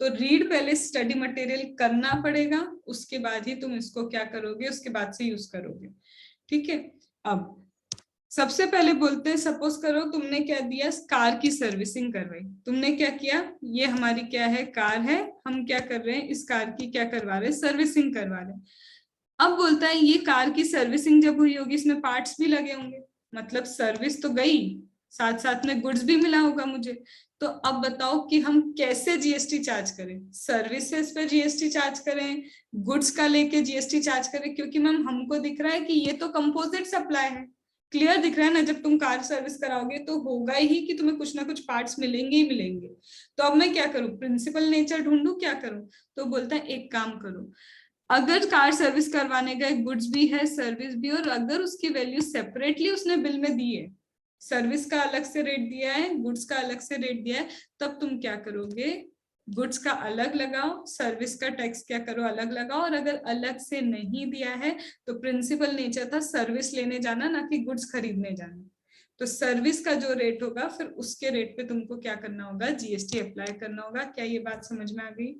तो रीड पहले स्टडी मटेरियल करना पड़ेगा, उसके बाद ही तुम इसको क्या करोगे, उसके बाद से यूज करोगे। ठीक है। अब सबसे पहले बोलते हैं, सपोज करो तुमने क्या दिया, कार की सर्विसिंग करवाई। तुमने क्या किया, ये हमारी क्या है, कार है, हम क्या कर रहे हैं, इस कार की क्या करवा रहे हैं, सर्विसिंग करवा रहे हैं। अब बोलता है ये कार की सर्विसिंग जब हुई होगी, इसमें पार्ट्स भी लगे होंगे, मतलब सर्विस तो गई, साथ साथ में गुड्स भी मिला होगा मुझे। तो अब बताओ कि हम कैसे जीएसटी चार्ज करें, सर्विसेज पे जीएसटी चार्ज करें, गुड्स का लेके जीएसटी चार्ज करें, क्योंकि मैम हमको दिख रहा है कि ये तो कंपोजिट सप्लाई है, क्लियर दिख रहा है ना। जब तुम कार सर्विस कराओगे तो होगा ही कि तुम्हें कुछ ना कुछ पार्ट्स मिलेंगे ही मिलेंगे। तो अब मैं क्या करूं, प्रिंसिपल नेचर ढूंढूं, क्या करूं? तो बोलता है एक काम करो, अगर कार सर्विस करवाने गए, गुड्स भी है सर्विस भी, और अगर उसकी वैल्यू सेपरेटली उसने बिल में दी है, सर्विस का अलग से रेट दिया है, गुड्स का अलग से रेट दिया है, तब तुम क्या करोगे, गुड्स का अलग लगाओ, सर्विस का टैक्स क्या करो, अलग लगाओ। और अगर अलग से नहीं दिया है तो प्रिंसिपल नेचर था सर्विस लेने जाना, ना कि गुड्स खरीदने जाना। तो सर्विस का जो रेट होगा फिर उसके रेट पे तुमको क्या करना होगा, जीएसटी अप्लाई करना होगा। क्या ये बात समझ में आ गई?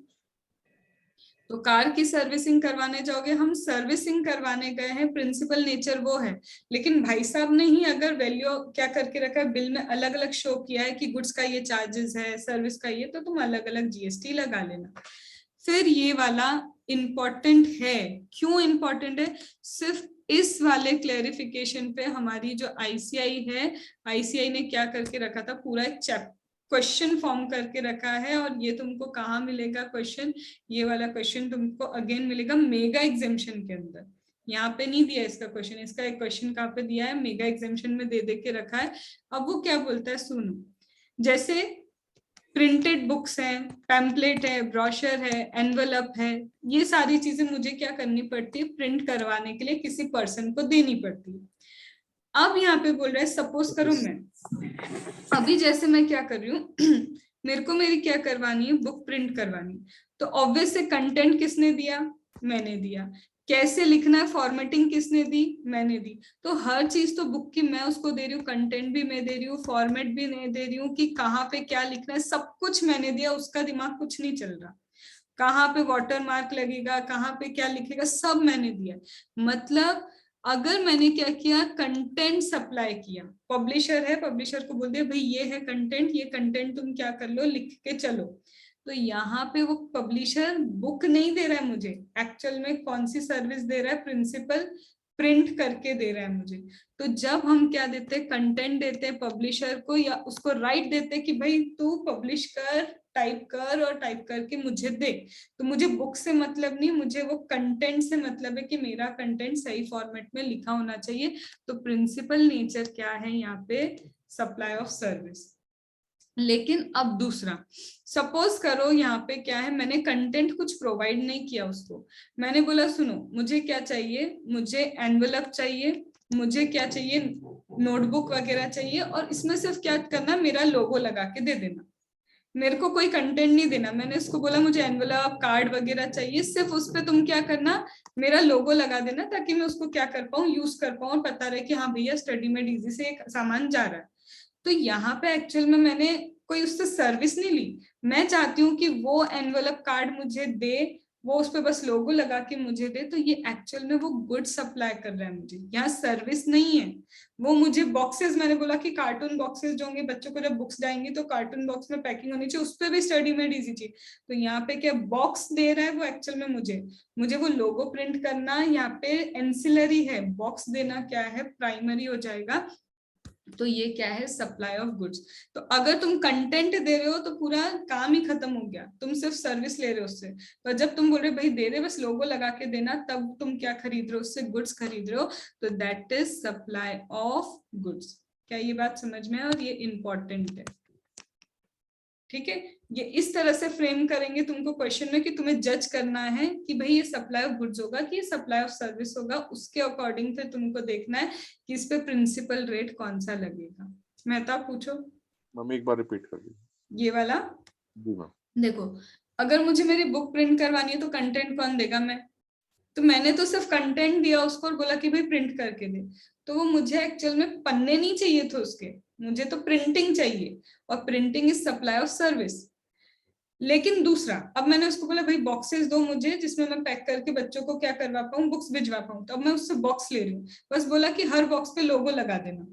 तो कार की सर्विसिंग करवाने जाओगे, हम सर्विसिंग करवाने गए हैं, प्रिंसिपल नेचर वो है, लेकिन भाई साहब ने ही अगर वैल्यू क्या करके रखा है, बिल में अलग अलग शो किया है कि गुड्स का ये चार्जेस है, सर्विस का ये, तो तुम अलग अलग जीएसटी लगा लेना। फिर ये वाला इंपॉर्टेंट है, क्यों इंपॉर्टेंट है, सिर्फ इस वाले क्लेरिफिकेशन पे हमारी जो आईसीआई है, आईसीआई ने क्या करके रखा था, पूरा एक क्वेश्चन फॉर्म करके रखा है। और ये तुमको कहाँ मिलेगा क्वेश्चन, ये वाला क्वेश्चन तुमको अगेन मिलेगा मेगा एग्जामिशन के अंदर। यहाँ पे नहीं दिया इसका क्वेश्चन, इसका एक क्वेश्चन कहाँ पे दिया है, मेगा एग्जामिशन में दे के रखा है। अब वो क्या बोलता है सुनो, जैसे प्रिंटेड बुक्स हैं, पैम्पलेट है, ब्रोशर है, एनवलप है, ये सारी चीजें मुझे क्या करनी पड़ती है, प्रिंट करवाने के लिए किसी पर्सन को देनी पड़ती है। अब यहाँ पे बोल रहा है, सपोज करो मैं अभी जैसे मैं क्या कर रही हूँ मेरे को मेरी क्या करवानी है, बुक प्रिंट करवानी, तो ऑब्वियस से कंटेंट किसने दिया, मैंने दिया, कैसे लिखना है, फॉर्मेटिंग किसने दी, मैंने दी। तो हर चीज तो बुक की मैं उसको दे रही हूँ, कंटेंट भी मैं दे रही हूँ, फॉर्मेट भी मैं दे रही हूँ, कि कहाँ पे क्या लिखना है, सब कुछ मैंने दिया, उसका दिमाग कुछ नहीं चल रहा, कहाँ पे वाटर मार्क लगेगा, कहाँ पे क्या लिखेगा, सब मैंने दिया। मतलब अगर मैंने क्या किया, कंटेंट सप्लाई किया, पब्लिशर है, पब्लिशर को बोल दिया भाई ये है कंटेंट, ये कंटेंट तुम क्या कर लो, लिख के चलो। तो यहाँ पे वो पब्लिशर बुक नहीं दे रहा है मुझे, एक्चुअल में कौन सी सर्विस दे रहा है, प्रिंसिपल प्रिंट करके दे रहा है मुझे। तो जब हम क्या देते हैं, कंटेंट देते हैं पब्लिशर को, या उसको राइट देते हैं कि भाई तू पब्लिश कर, टाइप कर, और टाइप करके मुझे दे, तो मुझे बुक से मतलब नहीं, मुझे वो कंटेंट से मतलब है कि मेरा कंटेंट सही फॉर्मेट में लिखा होना चाहिए। तो प्रिंसिपल नेचर क्या है यहाँ पे, सप्लाई ऑफ सर्विस। लेकिन अब दूसरा, सपोज करो यहाँ पे क्या है, मैंने कंटेंट कुछ प्रोवाइड नहीं किया उसको, मैंने बोला सुनो मुझे क्या चाहिए, मुझे एनवलप चाहिए, मुझे क्या चाहिए, नोटबुक वगैरह चाहिए, और इसमें सिर्फ क्या करना, मेरा लोगो लगा के दे देना, मेरे को कोई कंटेंट नहीं देना। मैंने इसको बोला मुझे एनवलप कार्ड वगैरह चाहिए, सिर्फ उस पे तुम क्या करना, मेरा लोगो लगा देना, ताकि मैं उसको क्या कर पाऊँ, यूज कर पाऊँ, और पता रहे कि हाँ भैया स्टडी में इजी से एक सामान जा रहा है। तो यहाँ पे एक्चुअल में मैंने कोई उससे सर्विस नहीं ली, मैं चाहती हूँ कि वो एनवलप कार्ड मुझे दे, वो उस पे बस लोगो लगा के मुझे दे, तो ये एक्चुअल में वो गुड सप्लाई कर रहा है मुझे, यहाँ सर्विस नहीं है। वो मुझे बॉक्सेस, मैंने बोला कि कार्टून बॉक्सेस जो होंगे, बच्चों को जब बुक्स जाएंगी तो कार्टून बॉक्स में पैकिंग होनी चाहिए, उस पर भी स्टडी में इजी चाहिए। तो यहाँ पे क्या बॉक्स दे रहा है वो, एक्चुअल में मुझे वो लोगो प्रिंट करना, यहाँ पे एंसिलरी है, बॉक्स देना क्या है, प्राइमरी हो जाएगा। तो ये क्या है, सप्लाई ऑफ गुड्स। तो अगर तुम कंटेंट दे रहे हो तो पूरा काम ही खत्म हो गया, तुम सिर्फ सर्विस ले रहे हो उससे। पर जब तुम बोल रहे भाई दे रहे बस लोगो लगा के देना, तब तुम क्या खरीद रहे हो, उससे गुड्स खरीद रहे हो, तो that is supply of goods. क्या ये बात समझ में है? और ये इंपॉर्टेंट है, ठीक है। ये इस तरह से फ्रेम करेंगे तुमको क्वेश्चन में कि तुम्हें जज करना है कि भाई ये सप्लाई ऑफ गुड्स होगा कि ये सप्लाई ऑफ सर्विस होगा, उसके अकॉर्डिंग फिर तुमको देखना है कि इस पे प्रिंसिपल रेट कौन सा लगेगा। मेहता पूछो। मम्मी एक बार रिपीट कर दीजिए ये वाला जी मैम। देखो, अगर मुझे मेरी बुक प्रिंट करवानी है तो कंटेंट कौन देगा, मैं, तो मैंने तो सिर्फ कंटेंट दिया उसको और बोला कि भाई प्रिंट करके दे, तो वो मुझे एक्चुअल में पन्ने नहीं चाहिए थे उसके, मुझे तो प्रिंटिंग चाहिए, और printing is supply of service. लेकिन दूसरा, अब मैंने उसको बोला भाई बॉक्सेस दो मुझे जिसमें मैं पैक करके बच्चों को क्या करवा पाऊँ, बुक्स भिजवा पाऊँ, तो अब मैं उससे बॉक्स ले रही हूँ, बस बोला कि हर बॉक्स पे लोगो लगा देना,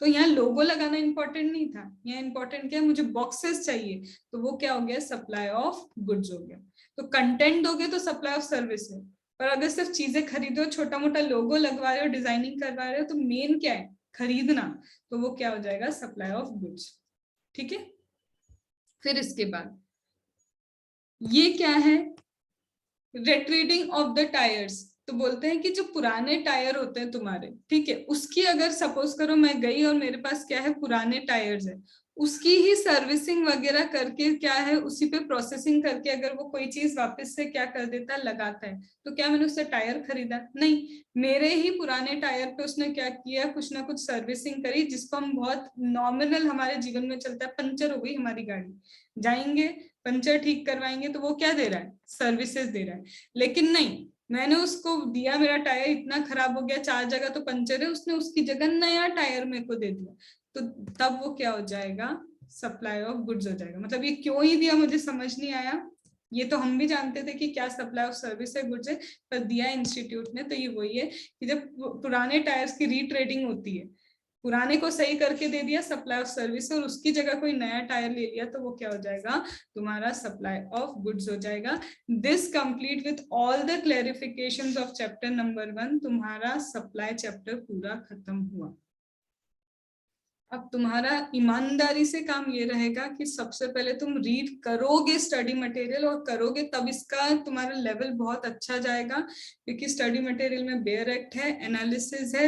तो यहाँ लोगो लगाना इंपॉर्टेंट नहीं था, यहाँ इंपॉर्टेंट क्या है, मुझे बॉक्सेस चाहिए, तो वो क्या हो गया, सप्लाई ऑफ गुड्स हो गया। तो कंटेंट दोगे तो सप्लाई ऑफ सर्विस है, पर अगर सिर्फ चीजें खरीदो, छोटा मोटा लोगो लगवा रहे हो, डिजाइनिंग करवा रहे हो, तो मेन क्या है, खरीदना, तो वो क्या हो जाएगा, सप्लाई ऑफ गुड्स। ठीक है, फिर इसके बाद ये क्या है, रेट्रेडिंग ऑफ द टायर्स। तो बोलते हैं कि जो पुराने टायर होते हैं तुम्हारे, ठीक है, उसकी अगर सपोज करो मैं गई और मेरे पास क्या है, पुराने टायर्स है, उसकी ही सर्विसिंग वगैरह करके क्या है, उसी पे प्रोसेसिंग करके अगर वो कोई चीज वापस से क्या कर देता है, लगाता है, तो क्या मैंने उससे टायर खरीदा? नहीं, मेरे ही पुराने टायर पे उसने क्या किया, कुछ ना कुछ सर्विसिंग करी, जिसको हम बहुत नॉमिनल हमारे जीवन में चलता है, पंचर हो गई हमारी गाड़ी, जाएंगे पंचर ठीक करवाएंगे, तो वो क्या दे रहा है, सर्विसेज दे रहा है। लेकिन नहीं, मैंने उसको दिया, मेरा टायर इतना खराब हो गया, 4 जगह तो पंचर है, उसने उसकी जगह नया टायर मेरे को दे दिया, तो तब वो क्या हो जाएगा, सप्लाई ऑफ गुड्स हो जाएगा। मतलब ये क्यों ही दिया मुझे समझ नहीं आया, ये तो हम भी जानते थे कि क्या सप्लाई ऑफ सर्विस है, गुड्स है, पर दिया इंस्टीट्यूट ने तो ये वही है कि जब पुराने टायर्स की रीट्रेडिंग होती है, पुराने को सही करके दे दिया, सप्लाई ऑफ सर्विस, और उसकी जगह कोई नया टायर ले लिया, तो वो क्या हो जाएगा, तुम्हारा सप्लाई ऑफ गुड्स हो जाएगा। This complete with all the clarifications of chapter number 1, तुम्हारा सप्लाई चैप्टर पूरा खत्म हुआ। अब तुम्हारा ईमानदारी से काम ये रहेगा कि सबसे पहले तुम रीड करोगे स्टडी मटेरियल, और करोगे तब इसका तुम्हारा लेवल बहुत अच्छा जाएगा, क्योंकि स्टडी मटेरियल में बेयर एक्ट है, एनालिसिस है,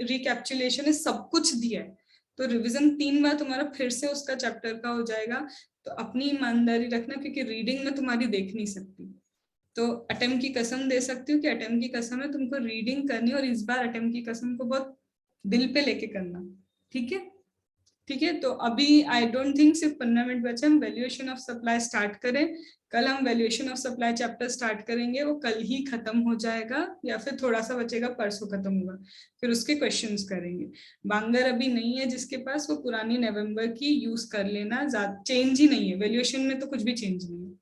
रिकैप्चुलेशन है, सब कुछ दिया है। तो रिवीजन 3 बार तुम्हारा फिर से उसका चैप्टर का हो जाएगा। तो अपनी ईमानदारी रखना, क्योंकि रीडिंग में तुम्हारी देख नहीं सकती, तो अटेम्प्ट की कसम दे सकती हूँ कि अटेम्प्ट की कसम है, तुमको रीडिंग करनी, और इस बार अटेम्प्ट की कसम को बहुत दिल पे लेके करना। ठीक है, ठीक है। तो अभी आई डोंट थिंक सिर्फ 15 मिनट बचे, हम वैल्यूएशन ऑफ सप्लाई स्टार्ट करें। कल हम valuation of supply chapter start करेंगे, वो कल ही खत्म हो जाएगा, या फिर थोड़ा सा बचेगा, परसों खत्म होगा, फिर उसके क्वेश्चंस करेंगे। बांगर अभी नहीं है जिसके पास, वो पुरानी नवंबर की यूज कर लेना, चेंज ही नहीं है वैल्यूएशन में, तो कुछ भी चेंज नहीं है।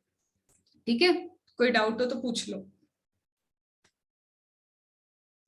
ठीक है, कोई डाउट हो तो पूछ लो।